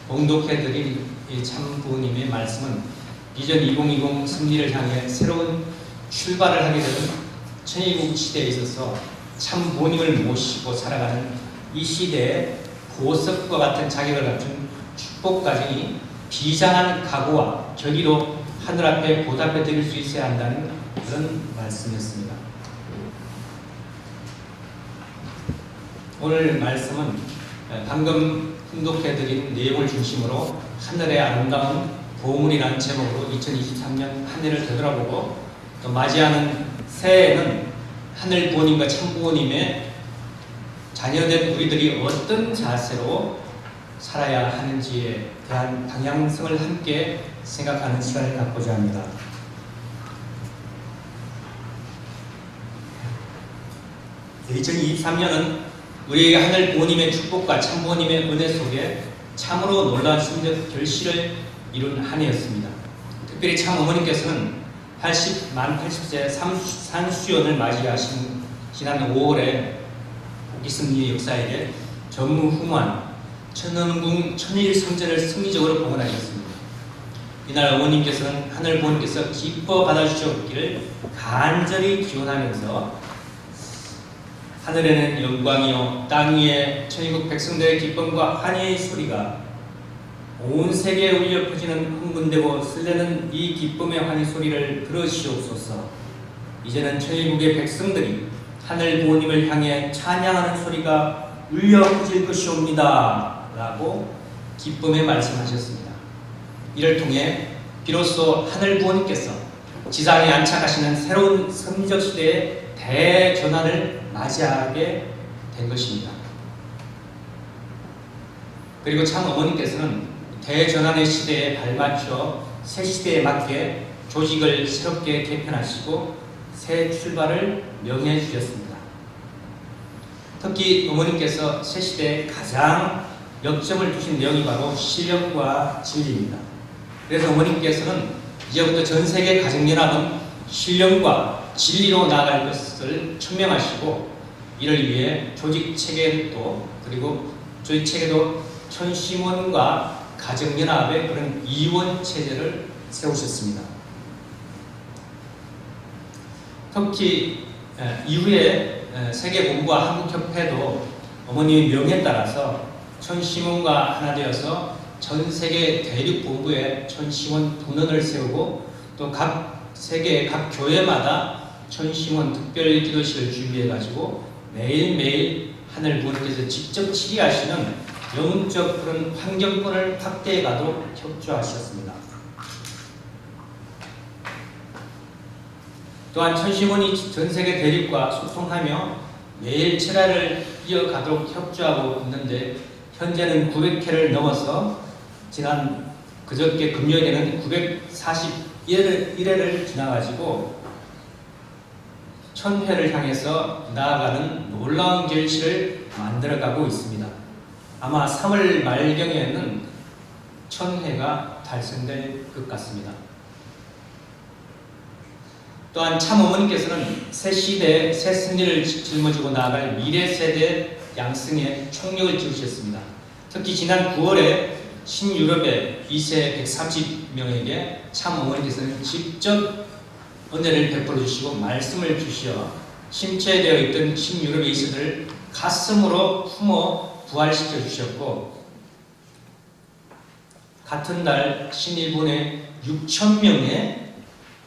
봉독해드린 이 참 부모님의 말씀은 비전 2020 승리를 향해 새로운 출발을 하게 되는 천의국 시대에 있어서 참 부모님을 모시고 살아가는 이 시대에 보석과 같은 자격을 갖춘 축복 가정이 비장한 각오와 결의로 하늘 앞에 보답해 드릴 수 있어야 한다는 그런 말씀이었습니다. 오늘 말씀은 방금 훈독해드린 내용을 중심으로 하늘의 아름다운 보물이라는 제목으로 2023년 한 해를 되돌아보고 또 맞이하는 새해에는 하늘 부모님과 참 부모님의 자녀된 우리들이 어떤 자세로 살아야 하는지에 대한 방향성을 함께 생각하는 시간을 갖고자 합니다. 네, 2023년은 우리에게 하늘 부모님의 축복과 참 부모님의 은혜 속에 참으로 놀라운 심적 결실을 이룬 한 해였습니다. 특별히 참 어머님께서는 만 80세 산수연을 맞이하신 지난 5월에 복기승리 역사에게 전무후무한 천원궁 천일성전을 승리적으로 봉헌하셨습니다. 이날 어머님께서는 하늘 부모님께서 기뻐 받아주셨기를 간절히 기원하면서 하늘에는 영광이요 땅 위에 천일국 백성들의 기쁨과 환희의 소리가 온 세계에 울려 퍼지는 흥분되고 설레는 이 기쁨의 환희 소리를 들으시옵소서. 이제는 천일국의 백성들이 하늘 부모님을 향해 찬양하는 소리가 울려 퍼질 것이옵니다 라고 기쁨의 말씀하셨습니다. 이를 통해 비로소 하늘 부모님께서 지상에 안착하시는 새로운 성적 시대의 대전환을 맞이하게 된 것입니다. 그리고 참 어머님께서는 대전환의 시대에 발맞춰 새 시대에 맞게 조직을 새롭게 개편하시고 새 출발을 명해 주셨습니다. 특히 어머님께서 새 시대에 가장 역점을 두신 내용이 바로 신령과 진리입니다. 그래서 어머님께서는 이제부터 전 세계 가정연합은 신령과 진리로 나아갈 것을 천명하시고 이를 위해 조직 체계도 그리고 조직 체계도 천심원과 가정연합의 그런 이원 체제를 세우셨습니다. 특히 이후에 세계본부와 한국협회도 어머님의 명에 따라서 천심원과 하나 되어서 전 세계 대륙본부에 천심원 분원을 세우고 또 각 세계 각 교회마다 천심원 특별 기도실을 준비해 가지고 매일매일 하늘 부모님께서 직접 치리하시는 영적 그런 환경권을 확대해 가도록 협조하셨습니다. 또한 천심원이 전 세계 대륙과 소통하며 매일 철야를 이어가도록 협조하고 있는데 현재는 900회를 넘어서 지난 그저께 금요일에는 941회를 지나가지고 1000회를 향해서 나아가는 놀라운 결실을 만들어가고 있습니다. 아마 3월 말경에는 1000회가 달성될 것 같습니다. 또한 참 어머니께서는 새 시대에 새 승리를 짊어지고 나아갈 미래 세대 양성에 총력을 기울이셨습니다. 특히 지난 9월에 신유럽의 2세 130명에게 참 어머니께서는 직접 은혜를 베풀어 주시고 말씀을 주시어 침체되어 있던 신유럽의 2세들을 가슴으로 품어 부활시켜 주셨고, 같은 달 신일본의 6,000명의,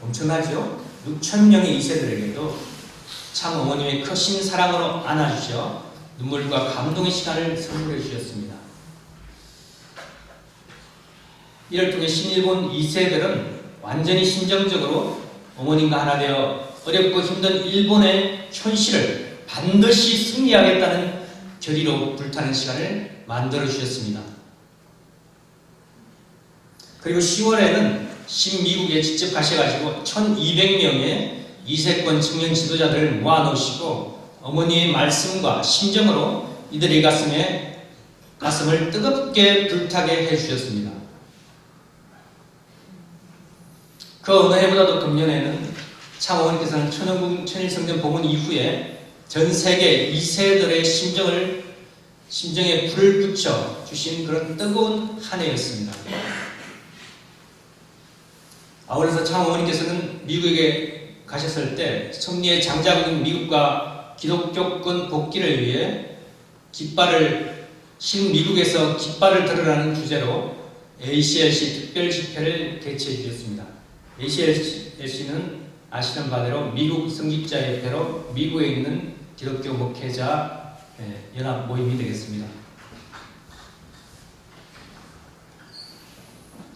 엄청나죠? 6,000명의 2세들에게도 참 어머님의 크신 사랑으로 안아주셔 눈물과 감동의 시간을 선물해 주셨습니다. 이를 통해 신일본 2세들은 완전히 심정적으로 어머님과 하나 되어 어렵고 힘든 일본의 현실을 반드시 승리하겠다는 결의로 불타는 시간을 만들어 주셨습니다. 그리고 10월에는 신미국에 직접 가셔가지고 1200명의 이세권 청년 지도자들을 모아놓으시고 어머니의 말씀과 심정으로 이들의 가슴을 뜨겁게 불타게 해주셨습니다. 그 어느 해보다도 금년에는 참 어머니께서는 천일성전 봉헌 이후에 전 세계 2세들의 심정에 불을 붙여 주신 그런 뜨거운 한 해였습니다. 아울러서 참 어머니께서는 미국에 가셨을 때 승리의 장자국인 미국과 기독교권 복귀를 위해 미국에서 깃발을 들으라는 주제로 ACLC 특별 집회를 개최해 주셨습니다. ACLC는 아시는 바대로 미국 성직자협회로 미국에 있는 기독교 목회자 연합 모임이 되겠습니다.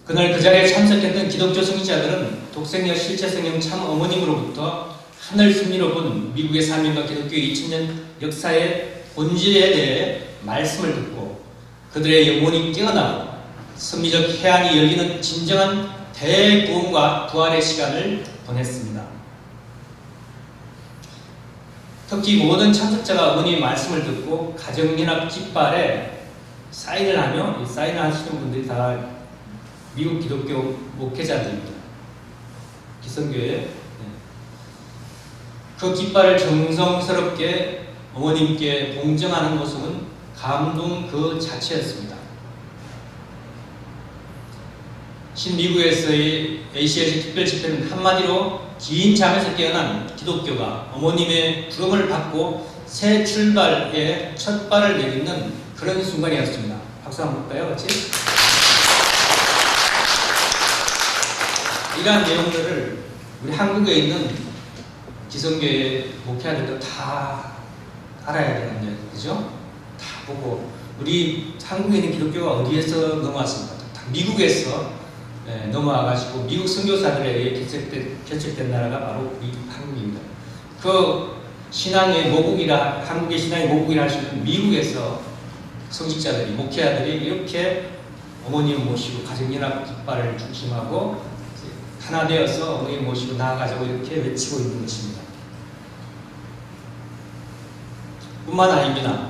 그날 그 자리에 참석했던 기독교 성직자들은 독생녀 실체성령 참 어머님으로부터 하늘 승리로 본 미국의 삶과 기독교의 2000년 역사의 본질에 대해 말씀을 듣고 그들의 영혼이 깨어나고 섭리적 해안이 열리는 진정한 대구원과 부활의 시간을 보냈습니다. 특히 모든 참석자가 어머니의 말씀을 듣고 가정연합 깃발에 사인을 하며, 이 사인을 하시는 분들이 다 미국 기독교 목회자들입니다. 기성교회. 그 깃발을 정성스럽게 어머님께 봉정하는 모습은 감동 그 자체였습니다. 신미국에서의 ACLC 특별 집회는 한마디로 긴 잠에서 깨어난 기독교가 어머님의 부름을 받고 새 출발의 첫 발을 내딛는 그런 순간이었습니다. 박수 한번 볼까요, 같이? 이러한 내용들을 우리 한국에 있는 기성교회 목회자들도 다 알아야 되는데, 그죠? 다 보고, 우리 한국에 있는 기독교가 어디에서 넘어왔습니까? 다 미국에서 넘어와가지고 미국 선교사들에게 개척된 나라가 바로 우리 한국입니다. 그 신앙의 모국이라, 한국의 신앙의 모국이라 할 수 있는 미국에서 성직자들이, 목회자들이 이렇게 어머님을 모시고 가정연합 깃발을 중심하고 하나 되어서 어머님 모시고 나아가자고 이렇게 외치고 있는 것입니다. 뿐만 아닙니다.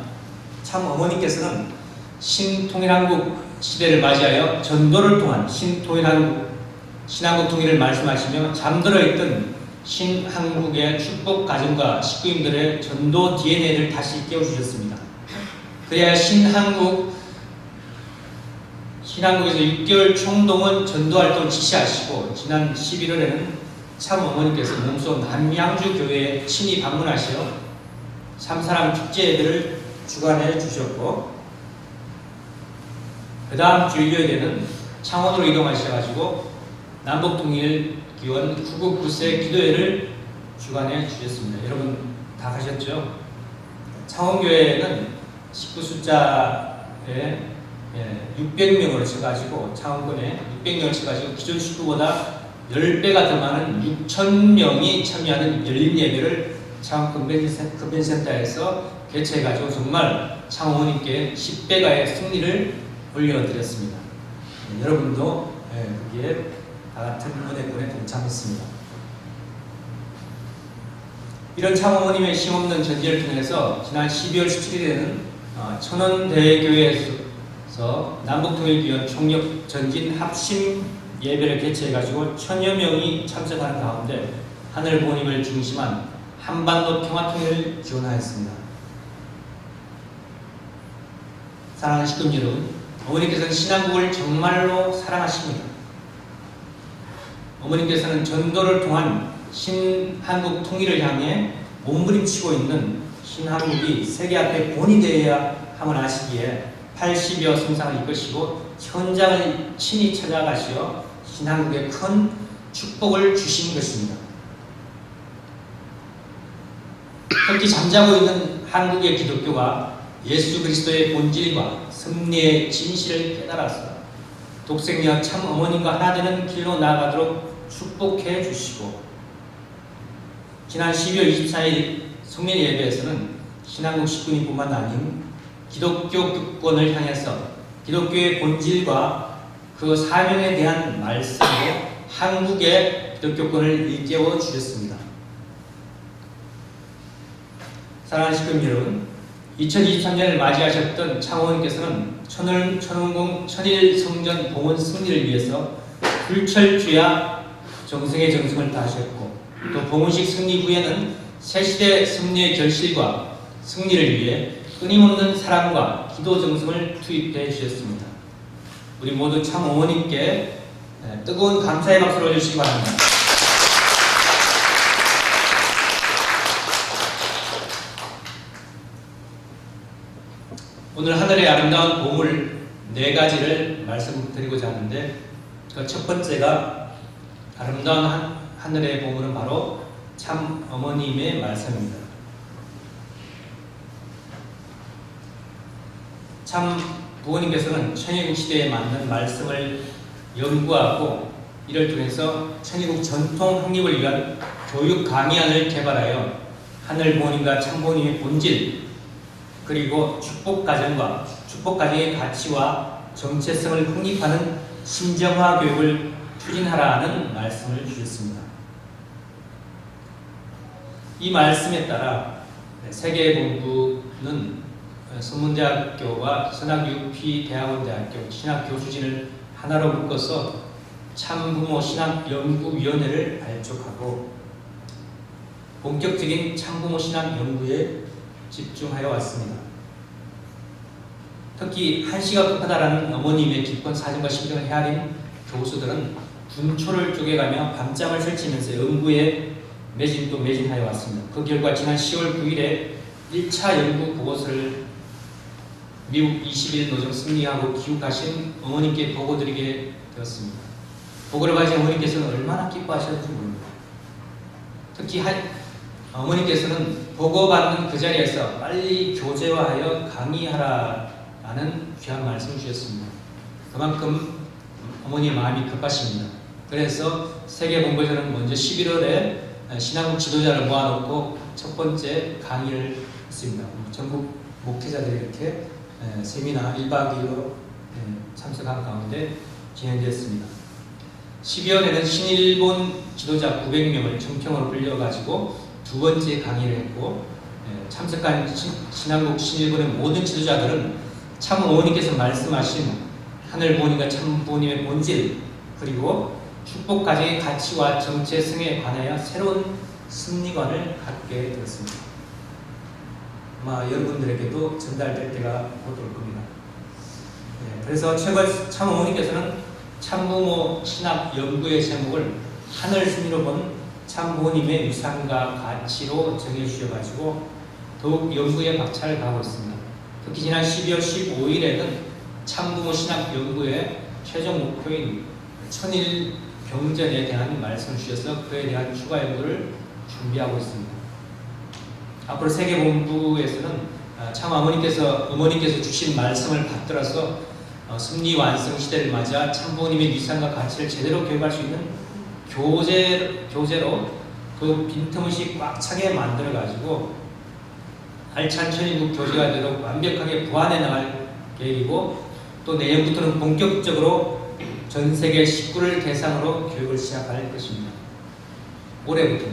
참 어머니께서는 신통일한국 시대를 맞이하여 전도를 통한 신한국 통일을 말씀하시며 잠들어 있던 신한국의 축복 가정과 식구님들의 전도 DNA를 다시 깨워주셨습니다. 그래야 신한국에서 6개월 총동원 전도활동을 지시하시고 지난 11월에는 참 어머니께서 몸소 남양주 교회에 친히 방문하시어 참사랑 축제회를 주관해 주셨고, 그 다음 주일요일에는 창원으로 이동하셔가지고 남북통일기원 구국 9세 기도회를 주관해 주셨습니다. 여러분 다 가셨죠? 창원교회는 식구 숫자에 600명을 쳐가지고, 창원군에 600명을 쳐가지고 기존 식구보다 10배가 더 많은 6,000명이 참여하는 열린 예배를 창원 컨벤션센터에서 개최해가지고 정말 창원님께 10배가의 승리를 올려드렸습니다. 여러분도 거기에 다 같은 은혜권에 동참했습니다. 이런 창어머님의 힘없는 전제를 통해서 지난 12월 17일에는 천원대교회에서 남북통일위원 총력 전진 합심 예배를 개최해가지고 1000여 명이 참석하는 가운데 하늘부모님을 중심한 한반도 평화통일을 기원하였습니다. 사랑하는 식구 여러분, 어머니께서는 신한국을 정말로 사랑하십니다. 어머니께서는 전도를 통한 신한국 통일을 향해 몸부림치고 있는 신한국이 세계 앞에 본이 되어야 함을 아시기에 80여 성상을 이끄시고 현장을 친히 찾아가시어 신한국에 큰 축복을 주신 것입니다. 특히 잠자고 있는 한국의 기독교가 예수 그리스도의 본질과 승리의 진실을 깨달아서 독생녀 참 어머님과 하나 되는 길로 나아가도록 축복해 주시고, 지난 12월 24일 성령 예배에서는 신한국 식구님뿐만 아닌 기독교 국권을 향해서 기독교의 본질과 그 사명에 대한 말씀으로 한국의 기독교권을 일깨워 주셨습니다. 사랑하는 식구 여러분, 2023년을 맞이하셨던 창호님께서는 천일 성전 봉헌 승리를 위해서 불철주야 정성의 정성을 다하셨고, 또 봉헌식 승리 후에는 새시대 승리의 결실과 승리를 위해 끊임없는 사랑과 기도 정성을 투입해 주셨습니다. 우리 모두 참 어머님께 뜨거운 감사의 박수를 올려주시기 바랍니다. 오늘 하늘의 아름다운 보물 4가지를 말씀드리고자 하는데, 그 첫 번째가 아름다운 하늘의 보물은 바로 참 어머님의 말씀입니다. 참 부모님께서는 천일국 시대에 맞는 말씀을 연구하고 이를 통해서 천일국 전통 확립을 위한 교육 강의안을 개발하여 하늘 부모님과 참 부모님의 본질, 그리고 축복 가정의 가치와 정체성을 확립하는 신정화 교육을 추진하라는 말씀을 주셨습니다. 이 말씀에 따라 세계본부는 성문대학교와 선학UP대학원대학교 신학교수진을 하나로 묶어서 참부모 신학연구위원회를 발족하고 본격적인 참부모 신학 연구에 집중하여 왔습니다. 특히 한시가 급하다라는 어머님의 깊은 사정과 심정을 헤아린 교수들은 분초를 쪼개가며 밤잠을 설치면서 연구에 매진하여 왔습니다. 그 결과 지난 10월 9일에 1차 연구 보고서를 미국 21 노정 승리하고 귀국하신 어머님께 보고드리게 되었습니다. 보고를 받으신 어머님께서는 얼마나 기뻐하셨는지 모릅니다. 특히 어머님께서는 보고받는 그 자리에서 빨리 교재화하여 강의하라는 귀한 말씀을 주셨습니다. 그만큼 어머니의 마음이 급하십니다. 그래서 세계본부에서는 먼저 11월에 신한국 지도자를 모아놓고 첫 번째 강의를 했습니다. 전국 목회자들이 이렇게 세미나 1박 2일로 참석한 가운데 진행되었습니다. 12월에는 신일본 지도자 900명을 청평으로 불려가지고 두 번째 강의를 했고, 참석한 신한국 신일본의 모든 지도자들은 참 어머니께서 말씀하신 하늘 부모님과 참 부모님의 본질, 그리고 축복 가정의 가치와 정체성에 관하여 새로운 승리관을 갖게 되었습니다. 아마 여러분들에게도 전달될 때가 곧 올 겁니다. 그래서 참 어머니께서는 참부모 신학 연구의 제목을 하늘 승리로 본 참부모님의 위상과 가치로 정해주셔가지고 더욱 연구에 박차를 가하고 있습니다. 특히 지난 12월 15일에는 참부모 신학 연구의 최종 목표인 천일 경전에 대한 말씀을 주셔서 그에 대한 추가 연구를 준비하고 있습니다. 앞으로 세계본부에서는 참 어머니께서 주신 말씀을 받들어서 승리 완성 시대를 맞아 참부모님의 위상과 가치를 제대로 교육할 수 있는 교재로 그 빈틈없이 꽉 차게 만들어 가지고 알찬 천일국 교재가 되도록 완벽하게 보완해 나갈 계획이고, 또 내년부터는 본격적으로 전 세계 식구를 대상으로 교육을 시작할 것입니다. 올해부터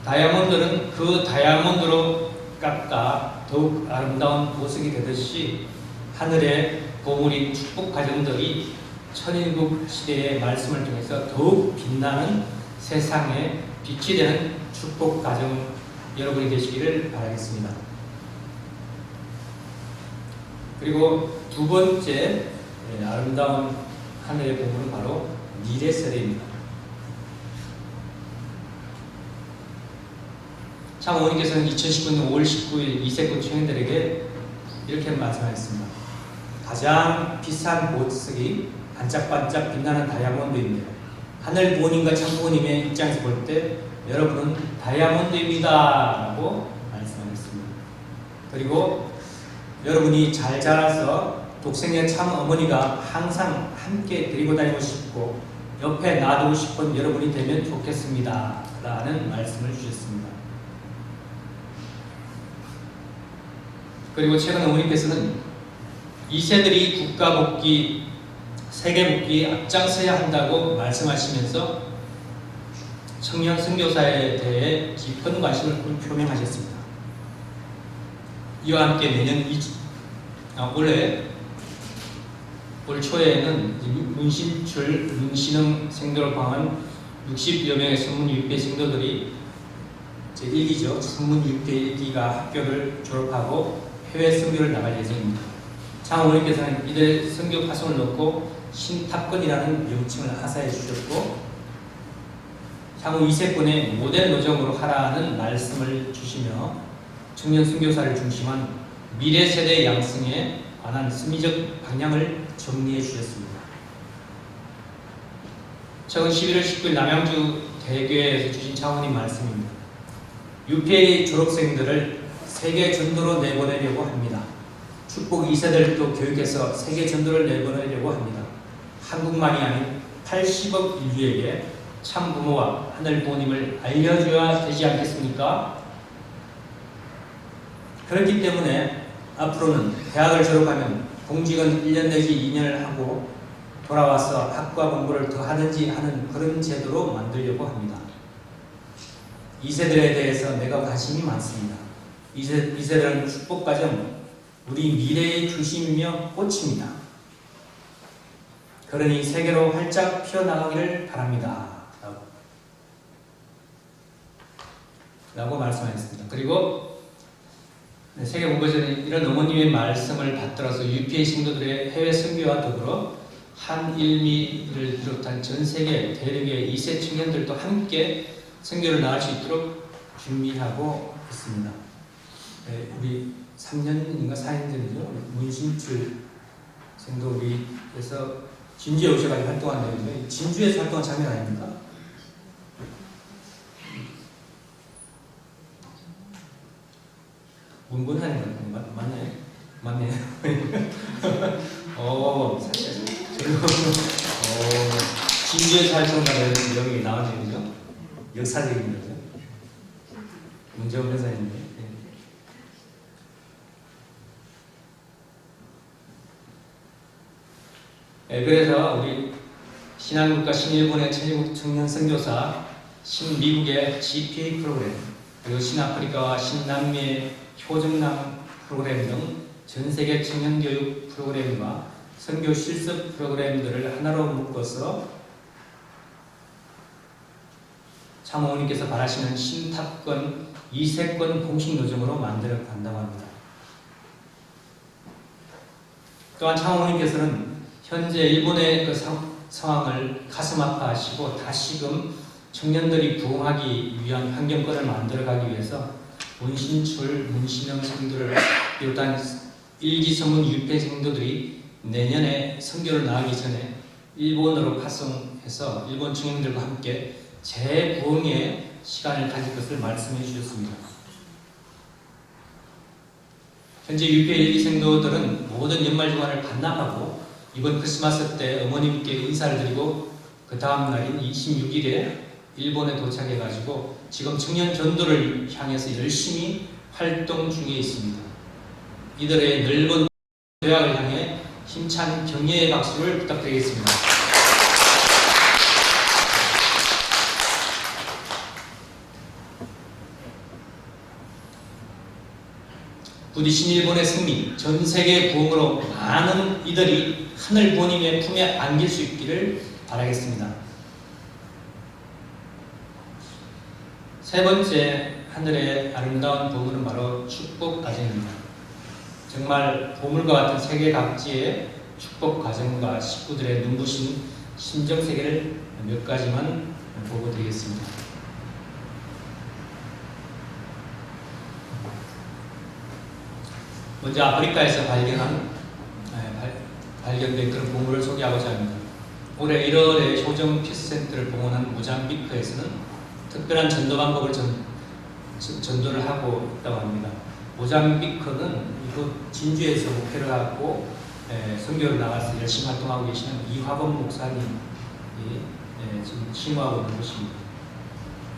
다이아몬드는 그 다이아몬드로 깎아 더욱 아름다운 보석이 되듯이 하늘의 보물인 축복 가정들이 천일국 시대의 말씀을 통해서 더욱 빛나는 세상에 빛이 되는 축복 가정 여러분이 되시기를 바라겠습니다. 그리고 두 번째 아름다운 하늘의 보물은 바로 미래 세대입니다. 참 어머니께서는 2019년 5월 19일 이세권 청년들에게 이렇게 말씀하셨습니다. 가장 비싼 보석이 반짝반짝 빛나는 다이아몬드인데요. 하늘 부모님과 참 부모님의 입장에서 볼 때 여러분은 다이아몬드입니다 라고 말씀하셨습니다. 그리고 여러분이 잘 자라서 독생의 참 어머니가 항상 함께 데리고 다니고 싶고 옆에 놔두고 싶은 여러분이 되면 좋겠습니다 라는 말씀을 주셨습니다. 그리고 최근 어머니께서는 2세들이 국가 복귀, 세계 복귀에 앞장서야 한다고 말씀하시면서 청년 선교사에 대해 깊은 관심을 표명하셨습니다. 이와 함께 내년 올 초에는 문신능 생도를 포함한 60여 명의 선문 유입대 생도들이 제1기죠. 선문 유입대가 학교를 졸업하고 해외 선교를 나갈 예정입니다. 장어머니께서는 이들 선교 파송을 놓고 신탑권이라는 명칭을 하사해 주셨고 향후 2세권의 모델 노정으로 하라는 말씀을 주시며 청년 선교사를 중심한 미래 세대 양성에 관한 심리적 방향을 정리해 주셨습니다. 최근 11월 19일 남양주 대교에서 주신 장로님 말씀입니다. UPA 졸업생들을 세계 전도로 내보내려고 합니다. 축복 2세들도 교육해서 세계 전도를 내보내려고 합니다. 한국만이 아닌 80억 인류에게 참 부모와 하늘 부모님을 알려줘야 되지 않겠습니까? 그렇기 때문에 앞으로는 대학을 졸업하면 공직은 1년 내지 2년을 하고 돌아와서 학과 공부를 더 하든지 하는 그런 제도로 만들려고 합니다. 2세들에 대해서 내가 관심이 많습니다. 2세들은 축복가정, 우리 미래의 중심이며 꽃입니다. 그러니 세계로 활짝 피어나가기를 바랍니다. 라고 말씀하셨습니다. 그리고 세계 문고전은 이런 어머님의 말씀을 받들어서 UPA 신도들의 해외 선교와 더불어 한일미를 비롯한 전 세계 대륙의 2세 청년들도 함께 선교를 나갈 수 있도록 준비하고 있습니다. 우리 3년인가 4년 전이죠. 문신출 생도 우리에서 진주에 오셔가지고 활동한다는데 진주에서 활동한 장면 아닙니까? 문본하는 거 맞나요? 맞네요. 진주에서 활동하는 내용이 나오는 거죠. 역사적인 거죠. 문재원 변호사님인데. 그래서 우리 신한국과 신일본의 천일국 청년 선교사, 신미국의 GPA 프로그램, 그리고 신아프리카와 신남미의 효정남 프로그램 등 전 세계 청년 교육 프로그램과 선교 실습 프로그램들을 하나로 묶어서 참어머니께서 바라시는 신탑권 2세권 공식 노정으로 만들어 간다고 합니다. 또한 참어머니께서는 현재 일본의 그 상황을 가슴 아파하시고 다시금 청년들이 부흥하기 위한 환경권을 만들어가기 위해서 문신출, 문신형 성도를 비롯한 일기 성문 유폐 성도들이 내년에 선교를 나가기 전에 일본으로 파송해서 일본 청년들과 함께 재부흥의 시간을 가질 것을 말씀해 주셨습니다. 현재 유폐 일기 성도들은 모든 연말 주간을 반납하고 이번 크리스마스 때 어머님께 인사를 드리고 그 다음 날인 26일에 일본에 도착해가지고 지금 청년 전도를 향해서 열심히 활동 중에 있습니다. 이들의 넓은 도약을 향해 힘찬 격려의 박수를 부탁드리겠습니다. 부디 신일본의 승리, 전 세계 부흥으로 많은 이들이 하늘 부모님의 품에 안길 수 있기를 바라겠습니다. 세 번째 하늘의 아름다운 부흥은 바로 축복 과정입니다. 정말 보물과 같은 세계 각지의 축복 과정과 식구들의 눈부신 심정 세계를 몇 가지만 보고 드리겠습니다. 먼저 아프리카에서 발견된 그런 보물을 소개하고자 합니다. 올해 1월에 효정 피스센터를 봉헌한 모잠비크에서는 특별한 전도 방법을 전도를 하고 있다고 합니다. 모잠비크는 이곳 진주에서 목회를 하고 선교를 나가서 열심히 활동하고 계시는 이화범 목사님이 지금 심호하고 있는 곳입니다.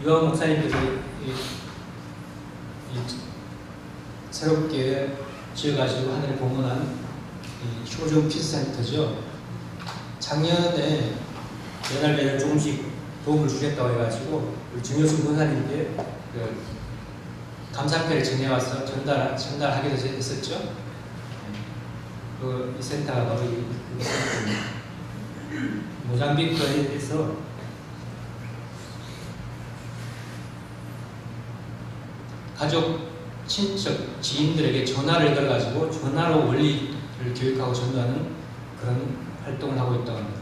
이화범 목사님께서 새롭게 지어가지고 하늘에 봉헌한 효정 피스센터죠. 작년에 매달 조금씩 도움을 주겠다고 해가지고 우리 정효순 권사님께 감사패를 전해와서 전달하기도 했었죠. 이 센터가 바로 이 센터입니다. 모잠비크에서 가족, 친척, 지인들에게 전화를 걸어가지고 전화로 원리를 교육하고 전도하는 그런 활동을 하고 있다고 합니다.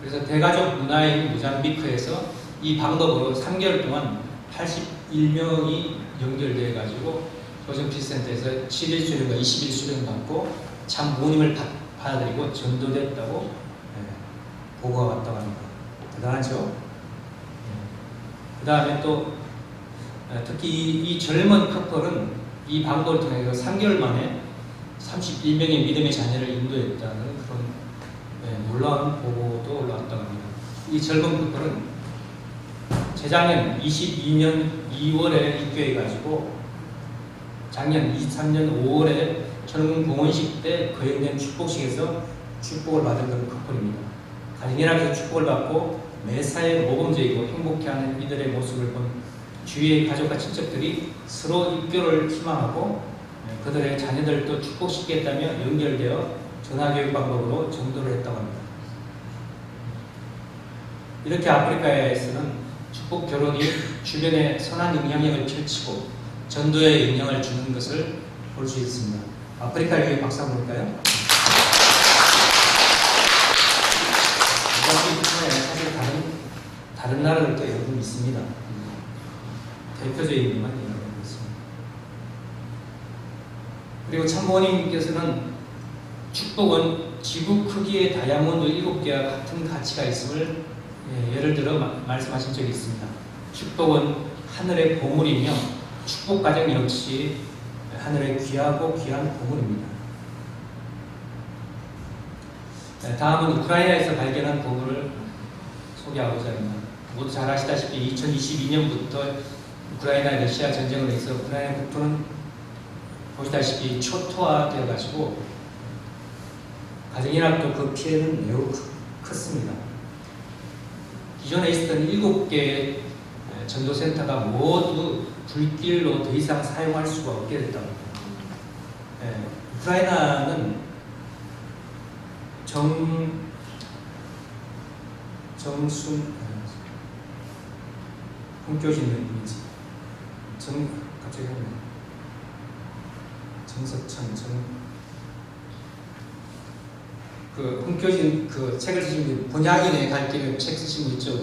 그래서 대가족 문화인 모잠비크에서 이 방법으로 3개월 동안 81명이 연결되어 가지고 효정 피스센터에서 7일 수련과 20일 수련 받고 참 부모님을 받아들이고 전도됐다고 보고가 왔다고 합니다. 대단하죠? 그 다음에 또 특히 이 젊은 커플은 이 방법을 통해서 3개월 만에 31명의 믿음의 자녀를 인도했다는 그런 놀라운 보고도 올라왔다고 합니다. 이 젊은 커플은 재작년 22년 2월에 입교해가지고 작년 23년 5월에 젊은 봉헌식 때 거행된 축복식에서 축복을 받은 그런 커플입니다. 가정연합에서 축복을 받고 매사에 모범적이고 행복해하는 이들의 모습을 본 주위의 가족과 친척들이 서로 입교를 희망하고 그들의 자녀들도 축복시키겠다며 연결되어 전화교육 방법으로 전도를 했다고 합니다. 이렇게 아프리카에서는 축복 결혼이 주변에 선한 영향력을 펼치고 전도에 영향을 주는 것을 볼 수 있습니다. 아프리카를 위해 박수 한번 볼까요? 사실 다른 나라들도 여러분 있습니다. 대표적인 것만 여러분 있습니다. 그리고 참모님께서는 축복은 지구 크기의 다이아몬드 7개와 같은 가치가 있음을 예를 들어 말씀하신 적이 있습니다. 축복은 하늘의 보물이며 축복 과정 역시 하늘의 귀하고 귀한 보물입니다. 다음은 우크라이나에서 발견한 보물을 소개하고자 합니다. 모두 잘 아시다시피 2022년부터 우크라이나 러시아 전쟁으로 해서 우크라이나 국토는 보시다시피 초토화되어 가지고 가정연합도 그 피해는 매우 컸습니다. 기존에 있었던 7개의 전도센터가 모두 불길로 더 이상 사용할 수가 없게 됐다고 합니다. 우크라이나는 정순 훈교진님이지 갑자기 정석천 훈교진 책을 쓰신 분 본향인의 갈 길에 책 쓰신 분 있죠.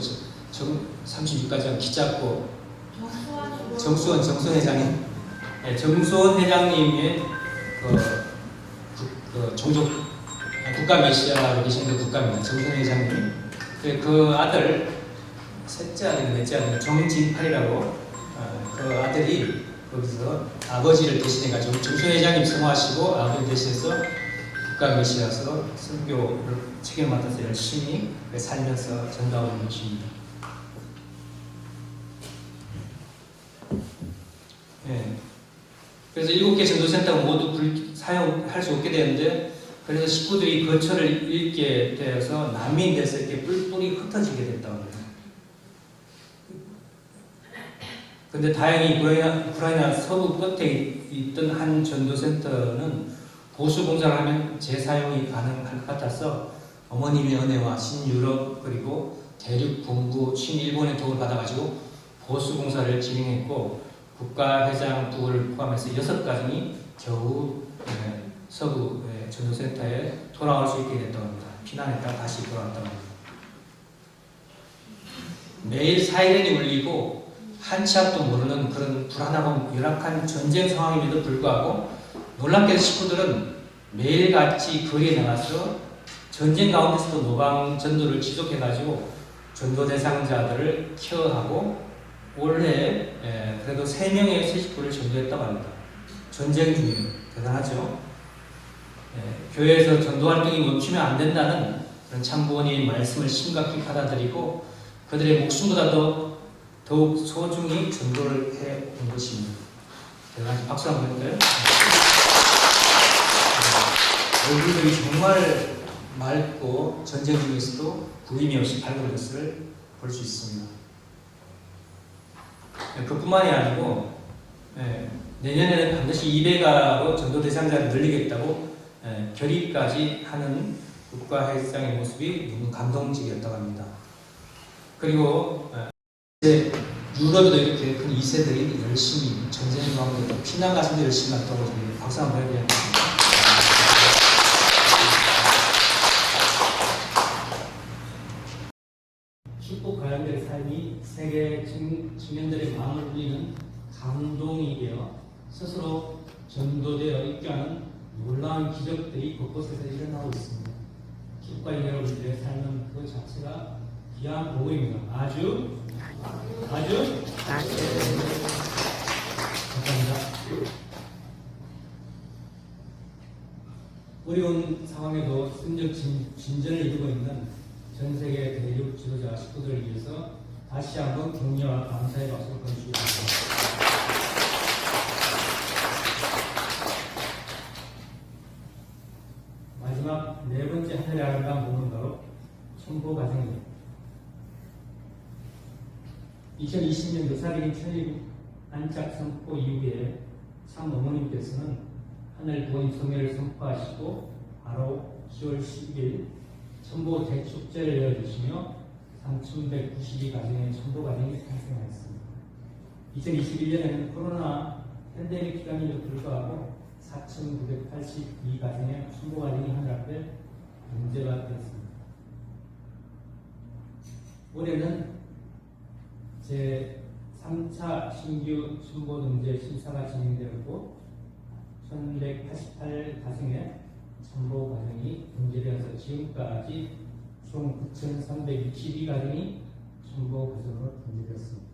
36가지 키 작고 정수원 회장님, 정수원 회장님의 종족 국가 메시아로 계신 그 국가입니다. 정수원 회장님. 그 아들 셋째 아들, 넷째 아들 정진팔이라고 그 아들이 거기서 아버지를 대신해가지고 정수원 회장님 성화하시고 아버지 대신해서 국가 메시아서 선교를 책임을 맡아서 열심히 살면서 전도하고 있는 것입니다. 그래서 7개 전도센터가 모두 사용할 수 없게 되는데 그래서 식구들이 거처를 잃게 되어서 난민이 돼서 이렇게 뿔뿔이 흩어지게 됐다고 합니다. 근데 다행히 우크라이나 서부 끝에 있던 한 전도센터는 보수 공사를 하면 재사용이 가능할 것 같아서 어머님의 은혜와 신유럽 그리고 대륙 본부 친일본의 도움을 받아가지고 보수 공사를 진행했고 국가회장 부를 포함해서 6가정이 겨우 서부 전도센터에 돌아올 수 있게 됐다고 합니다. 피난했다가 다시 돌아왔다고 합니다. 매일 사이렌이 울리고 한치 앞도 모르는 그런 불안하고 열악한 전쟁 상황임에도 불구하고 놀랍게도 식구들은 매일같이 거리에 나가서 전쟁 가운데서도 노방 전도를 지속해가지고 전도 대상자들을 케어하고 올해 그래도 3명의 새 식구를 전도했다고 합니다. 전쟁 중에 대단하죠. 교회에서 전도 활동이 멈추면 안 된다는 그런 참부모님의 말씀을 심각히 받아들이고 그들의 목숨보다도 더욱 소중히 전도를 해온 것입니다. 대단하죠. 박수 한번 해볼까요? 얼굴들이 정말 맑고 전쟁 중에서도 구김이 없이 밝은 것을 볼 수 있습니다. 그뿐만이 아니고 내년에는 반드시 200가로 전도 대상자를 늘리겠다고 결의까지 하는 국가회장의 모습이 너무 감동적이었다고 합니다. 그리고 이제 유럽에도 이렇게 큰 2세들이 열심히 전쟁 가운데 피난 가신들 열심히 갔다고 박수 한번 해드리겠습니다. 축복 가양들의 삶이 세계 청년들의 마음을 울리는 감동이 되어 스스로 전도되어 입교하는 놀라운 기적들이 곳곳에서 일어나고 있습니다. 축복가양 여러분들의 삶은 그 자체가 귀한 복음입니다. 아주 감사합니다. 어려운 상황에도 승적 진전을 이루고 있는 전 세계 대륙 지도자 식구들을 위해서 다시 한번 격려와 감사의 박수를 보내주시기 바랍니다. 마지막 4번째 하늘의 아름다운 복음은 바로 천보 과정입니다. 2020년 노사리인 천일 안짝 선포 이후에 참 어머님께서는 하늘 부모님 성회를 선포하시고 바로 10월 10일 천보 대축제를 열어주시며 3192가정의 천보 가정이 탄생하였습니다. 2021년에는 코로나 팬데믹 기간임에도 불구하고 4982가정의 천보 가정이 하늘 앞에 문제가 되었습니다. 올해는 제3차 신규 천보 등재 심사가 진행되었고 1188가정의 천보 과정이 등재되어서 지금까지 총 9362가정이 천보 과정으로 등재되었습니다.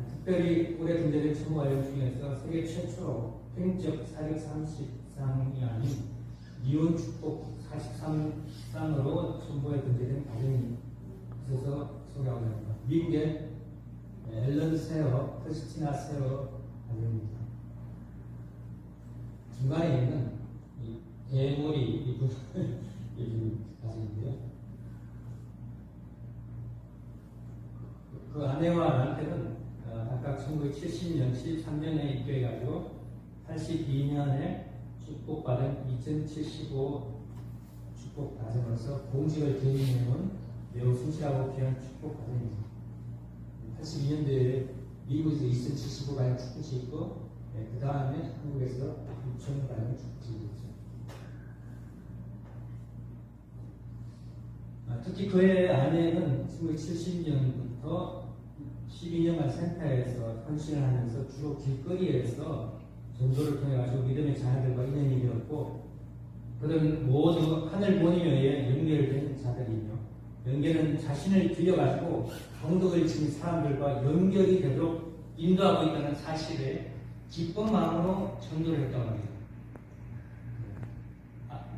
특별히 올해 등재된 천보 과정 중에서 세계 최초로 횡적 430쌍이 아닌 이혼 축복 43쌍으로 천보에 등재된 과정이 있어서 소개하고 합니다. 미국의 앨런 세어, 크리스티나 세어 과정입니다. 중간에 있는 이 대머리 이분 가정인데요. 그 아내와 남편은 각각 1970년, 73년에 입교해가지고 82년에 축복받은 2075 축복 과정으로서 공직을 개인해온 매우 순실하고 귀한 축복 과정입니다. 82년도에 미국에서 2075가량 축복이 있고 그 다음에 한국에서 6,000가량 축복이 있죠. 특히 그의 아내는 1970년부터 12년간 센터에서 헌신을 하면서 주로 길거리에서 전도를 통해 가지고 믿음의 자녀들과 인연이 되었고 그들은 모두 하늘 본인에 의해 연결된 자들이며 연결은 자신을 들여가지고 병덕을 지닌 사람들과 연결이 되도록 인도하고 있다는 사실에 기쁜 마음으로 전도를 했다고 합니다.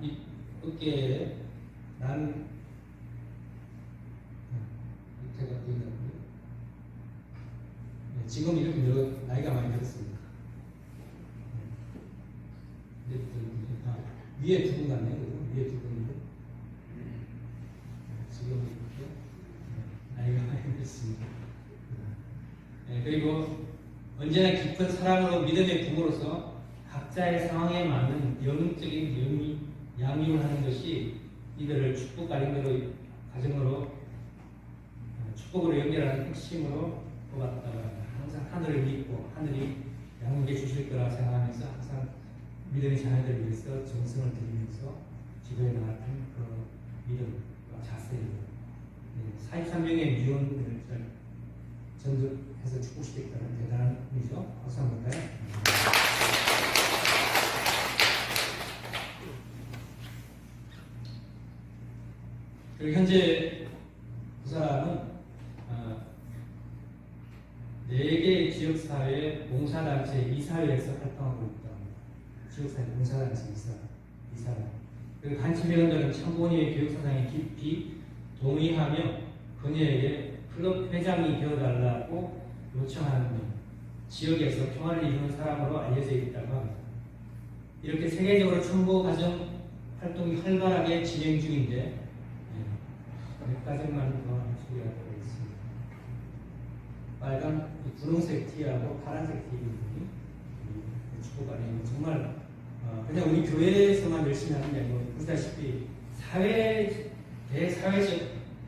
이 어깨에 난 밑에가 보이는데 지금 이렇게 나이가 많이 들었습니다. 위에 두 분 같네요. 위에 두 분인데 지금 이렇게 나이가 많이 들었습니다. 그리고 언제나 깊은 사랑으로 믿음의 부모로서 각자의 상황에 맞는 영적인 양육을 하는 것이 이들을 축복 가정으로 축복으로 연결하는 핵심으로 뽑았다고 합니다. 항상 하늘을 믿고 하늘이 양육해 주실 거라 생각하면서 항상 믿음의 자녀들을 위해서 정성을 들이면서 지도해 나갔던 그 믿음과 자세를 43명의 미혼을 전도해서 축복시켰다는 대단한 일이죠. 박수 한번 볼까요? 그리고 현재 그 사람은 4개의 지역사회 봉사단체 이사회에서 활동하고 있다. 지역사회 봉사단체 이사회. 그리고 간치명들은 참고인의 교육사상에 깊이 동의하며 그녀에게 클럽 회장이 되어달라고 요청하는 지역에서 평화를 이루는 사람으로 알려져 있다고 합니다. 이렇게 세계적으로 첨보 가정 활동이 활발하게 진행 중인데 몇 가정만 더 소개가 되어 있습니다. 빨간 분홍색 티하고 파란색 티 부분이 축복하는 정말 그냥 우리 교회에서만 열심히 하는 게 아니고 보시다시피 대사회적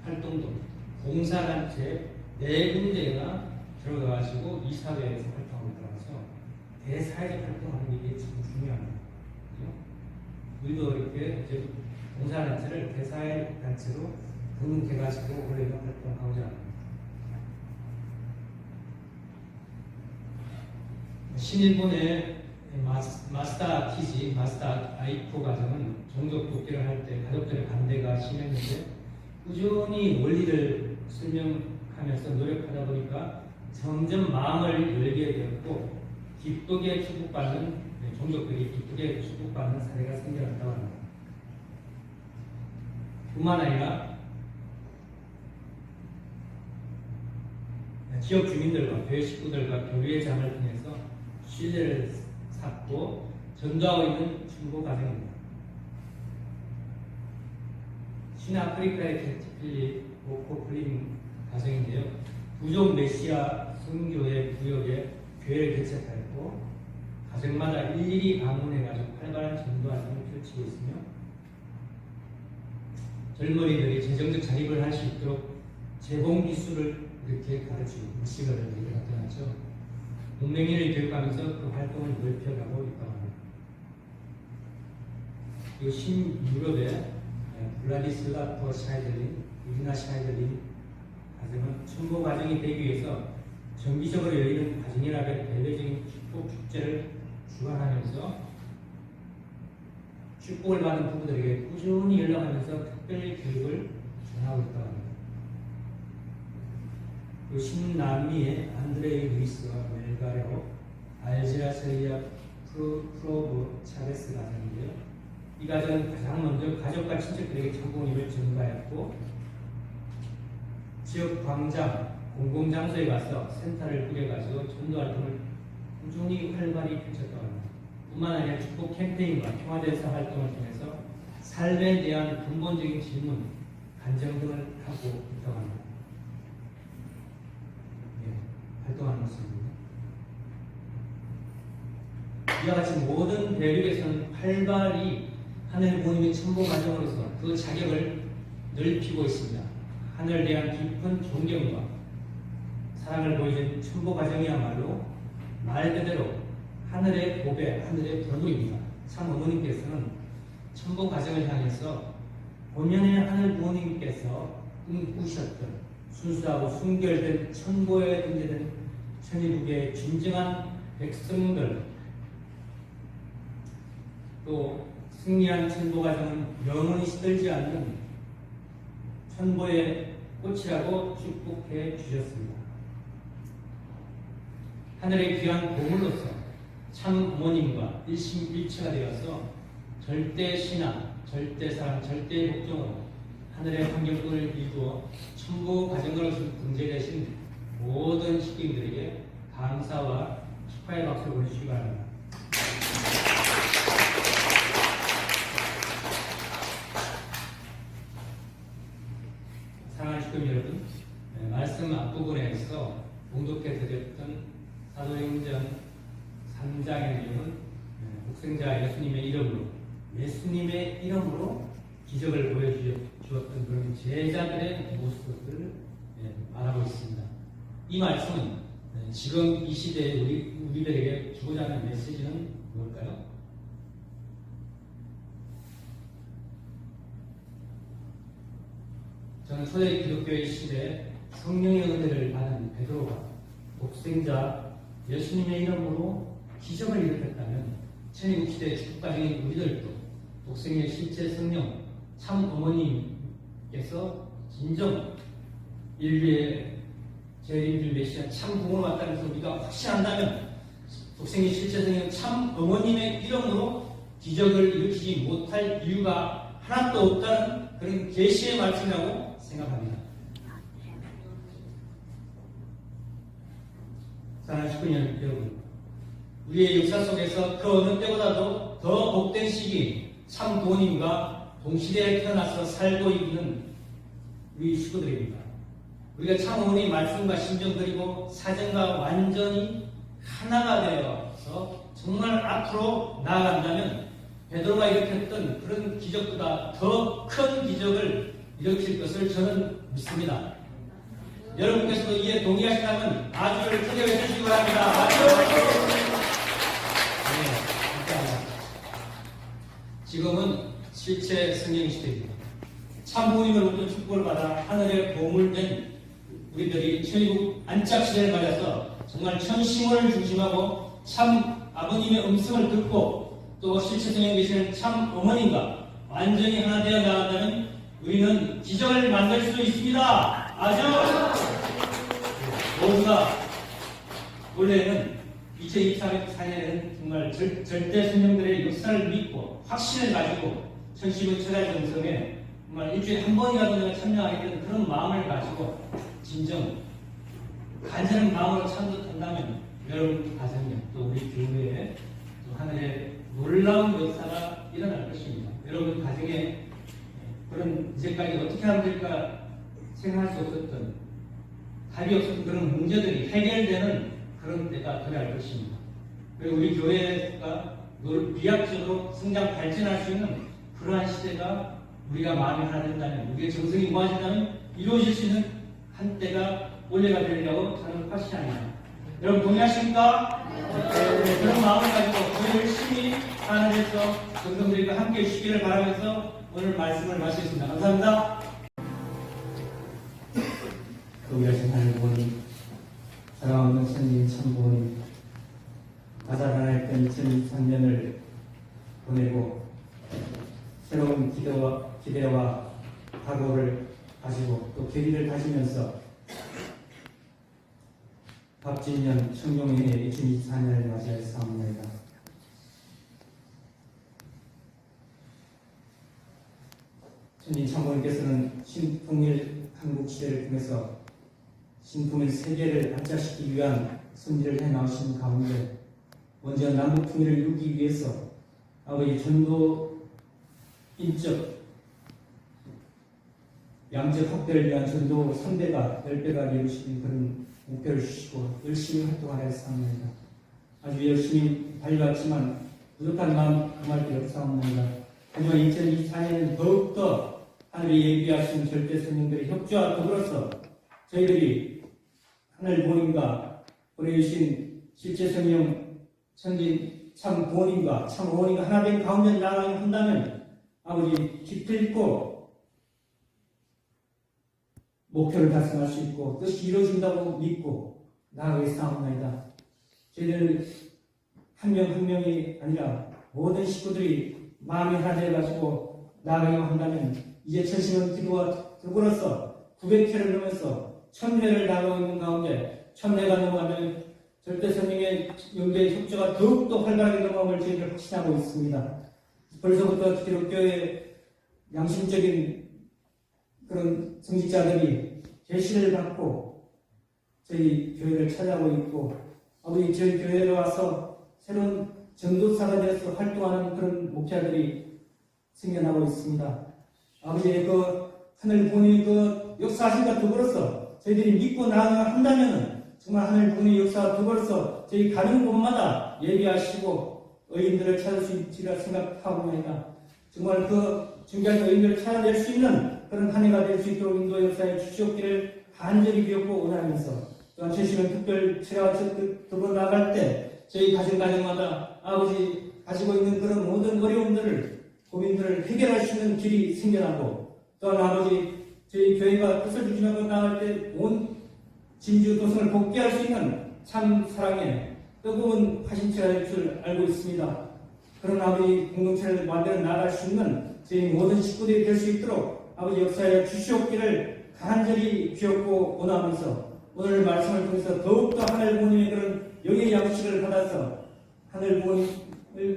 활동도 봉사단체 4군데가 들어가가지고 이 사회에서 활동하고 들어가서 대사회적 활동하는 게 참 중요합니다. 우리도 이렇게 봉사단체를 대사회단체로 등록해가지고 올해 활동하고자 합니다. 신일본의 마스다 키지, 마스다 아이코 가정은 종족 독재를 할 때 가족들의 반대가 심했는데 꾸준히 원리를 설명하면서 노력하다 보니까 점점 마음을 열게 되었고 기쁘게 축복받는 종족들이 기쁘게 축복받는 사례가 생겨났다고 합니다. 뿐만 아니라 지역 주민들과 교회 식구들과 교류의 장을 통해서 신뢰를 쌓고 전도하고 있는 중보 가정입니다. 신아프리카의 캐치필리 오코플린 가정인데요. 부족 메시아 선교회 구역에 교회를 개척하였고 가정마다 일일이 방문해가지고 활발한 전도 활동을 펼치고 있으며 젊은이들이 재정적 자립을 할 수 있도록 재봉 기술을 이렇게 가르치고 무식을 이렇게 나타났죠. 문맹인을 교육하면서 그 활동을 넓혀가고 있다고 합니다. 그리고 신유럽의 블라디슬라프 샤이들린, 이리나 샤이들린 가정은 첨보 과정이 되기 위해서 정기적으로 열리는 가정연합의 대대적인 축복 축제를 주관하면서 축복을 받은 부부들에게 꾸준히 연락하면서 특별 교육을 전하고 있다고 합니다. 그리고 신남미의 안드레이 루이스와 멜가레오, 알제라셀리아 프로브 차베스 가정인데요. 이 가정은 가장 먼저 가족과 친척들에게 참부모님을 전가했고 지역 광장, 공공장소에 가서 센터를 꾸려가지고 전도활동을 꾸준히 활발히 펼쳤다고 합니다. 뿐만 아니라 축복 캠페인과 평화대사 활동을 통해서 삶에 대한 근본적인 질문, 간증 등을 하고 있다고 합니다. 활동하는 모습입니다. 이와 같이 모든 대륙에서는 활발히 하늘 부모님의 첨보 과정으로서 그 자격을 넓히고 있습니다. 하늘에 대한 깊은 존경과 사랑을 보여준 첨보 과정이야말로 말 그대로 하늘의 보배, 하늘의 보물입니다. 참 어머님께서는 첨보 과정을 향해서 본연의 하늘 부모님께서 꿈꾸셨던 순수하고 순결된 천보에 등재된 천일국의 진정한 백성들, 또 승리한 천보 과정은 영원히 시들지 않는 천보의 꽃이라고 축복해 주셨습니다. 하늘의 귀한 보물로서 참 부모님과 일심일체가 되어서 절대 신앙, 절대 사랑, 절대 복종으로 하늘의 환경권을 이루어 천보 과정으로서 등재되신 모든 식구인들에게 감사와 축하의 박수를 보내주시기 바랍니다. 사랑하는 식구 여러분, 말씀 앞부분에서 봉독해 드렸던 사도행전 3장의 내용은 독생자 예수님의 이름으로 기적을 보여주었던 그런 제자들의 모습을 말하고 있습니다. 이 말씀은 지금 이 시대에 우리들에게 주고자 하는 메시지는 뭘까요? 저는 초대 기독교의 시대에 성령의 은혜를 받은 베드로가 독생자 예수님의 이름으로 기적을 일으켰다면 천국 시대의 축복가정인 우리들도 독생의 실제 성령 참 어머님께서 진정 인류의 제1일 메시아 참 복을 왔다면서 우리가 확신한다면 독생의 실제 성령 참 어머님의 이름으로 기적을 일으키지 못할 이유가 하나도 없다는 그런 계시의 말씀이라고 생각합니다. 사랑하는 식구년 여러분, 우리의 역사 속에서 그 어느 때보다도 더 복된 시기 참 부모님과 동시대에 태어나서 살고 있는 우리 식구들입니다. 우리가 참 어머니 말씀과 심정 그리고 사정과 완전히 하나가 되어서 정말 앞으로 나아간다면 베드로가 일으켰던 그런 기적보다 더 큰 기적을 일으킬 것을 저는 믿습니다. 여러분께서도 이에 동의하신다면 아주를 크게 외쳐주시기 바랍니다. 아주! 네, 감사합니다. 지금은 실체 성령 시대입니다. 참 부모님으로부터 축복을 받아 하늘의 보물된 우리들이 천국 안짝 시대를 맞아서 정말 천심을 중심하고 참 아버님의 음성을 듣고 또 실체 성령에 계시는 참 어머님과 완전히 하나 되어 나간다면 우리는 기적을 만들 수 있습니다. 아주! 모두가 원래는 2024년에는 정말 절대 성령들의 역사를 믿고 확신을 가지고 천심의 철야 정성에 정말 일주일에 한 번이라도 내가 참여하겠다는 그런 마음을 가지고 진정 간절한 마음으로 참석한다면 여러분 가정에 또 우리 교회에 또 하늘의 놀라운 역사가 일어날 것입니다. 여러분 가정에 그런 이제까지 어떻게 하면 될까 생각할 수 없었던 답이 없었던 그런 문제들이 해결되는 그런 때가 도래할 것입니다. 그리고 우리 교회가 비약적으로 성장 발전할 수 있는 그러한 시대가 우리가 마음이 하나 된다면 우리의 정성이 모아진다면 이루어질 수 있는 한때가 올해가 되리라고 저는 확신합니다. 여러분 동의하십니까? 네, 그런 마음을 가지고 더 열심히 하는 데서 정성들과 함께 해주시기를 바라면서 오늘 말씀을 마치겠습니다. 감사합니다. 거기하신 하늘 부모님, 사랑하는 선생님 참 부모님, 가사라했던 2023년을 보내고 새로운 기대와 각오를 가지고 또 계기를 가지면서 갑진년 청룡인의 2024년을 맞이할 사옵나이다. 천진 참모님께서는 신통일 한국 시대를 통해서 신통일 세계를 안착시키기 위한 선지를 해나오신 가운데 먼저 남북 통일을 이루기 위해서 아버지 전도 인적 양적 확대를 위한 전도 3배가 10배가 이루시는 그런 목표를 주시고 열심히 활동하려 사옵나이다. 아주 열심히 달려왔지만 부족한 마음 금할 데 없사옵나이다. 하지만 2024년에는 더욱더 하늘이 예비하신 절대 성령들의 협조와 더불어서 저희들이 하늘 부모님과 보내주신 실제 성령 천진 참 부모님과 참 어머님과 하나 된 가운데 나아가야 한다면 아버지 깃들고 목표를 달성할 수 있고 뜻이 이루어진다고 믿고 나아가겠사옵나이다. 저희들 한 명 한 명이 아니라 모든 식구들이 마음이 하나 되어가지고 나아가기만 한다면 이제 천심은 기도와 더불어서 900회를 넘어서 1000회를 나가고 있는 가운데 1000회가 넘어가면 절대 성령의 연계의 협조가 더욱더 활발하게 넘어감을 저희들 확신하고 있습니다. 벌써부터 기독교의 양심적인 그런 성직자들이 계시를 받고 저희 교회를 찾아오고 있고 아버지 저희 교회에 와서 새로운 전도사가 되어서 활동하는 그런 목자들이 생겨나고 있습니다. 아버지의 그 하늘 본인의 그 역사하신과 더불어서 저희들이 믿고 나아간다면 정말 하늘 분의 역사가 두벌서 저희 가는 곳마다 예비하시고 의인들을 찾을 수 있으리라 생각하고나이다. 정말 그 중요한 의인들을 찾아낼 수 있는 그런 한 해가 될 수 있도록 인도 역사에 주시옵기를 간절히 비었고 원하면서 또한 최신은 특별 체가 두고 나갈 때 저희 가정마다 아버지 가지고 있는 그런 모든 어려움들을 고민들을 해결할 수 있는 길이 생겨나고 또한 아버지 저희 교회가 뜻을 주시면서 나갈 때 온 진주 도성을 복귀할 수 있는 참 사랑의 뜨거운 화신체가 될 줄 알고 있습니다. 그런 아버지 공동체를 만들어 나갈 수 있는 저희 모든 식구들이 될 수 있도록 아버지 역사에 주시옵기를 간절히 비었고 원하면서 오늘 말씀을 통해서 더욱더 하늘 부모님의 그런 영의 양식을 받아서 하늘 부모님을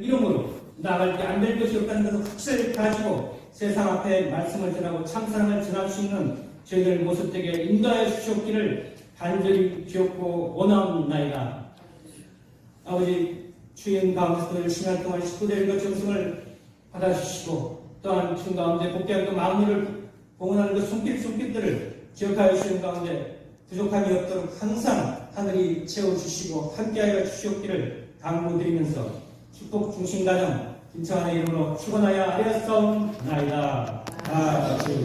이름으로 나갈 때 안 될 것이 없다는 것을 확실히 가지고 세상 앞에 말씀을 전하고 참사랑을 전할 수 있는 저희들 모습 되게 인도하여 주시옵기를 간절히 비었고 원하옵나이다. 아버지 주인 가운데서 열심히 할 동안 식구들과 정성을 받아주시고 또한 주 가운데 복귀하는 그 마음을 봉헌하는 그 손길들을 기억하여 주시는 가운데 부족함이 없도록 항상 하늘이 채워주시고 함께하여 주시옵기를 당부드리면서 축복 중심 가정 김창환의 이름으로 축원하여 하였사옵나이다. 다 같이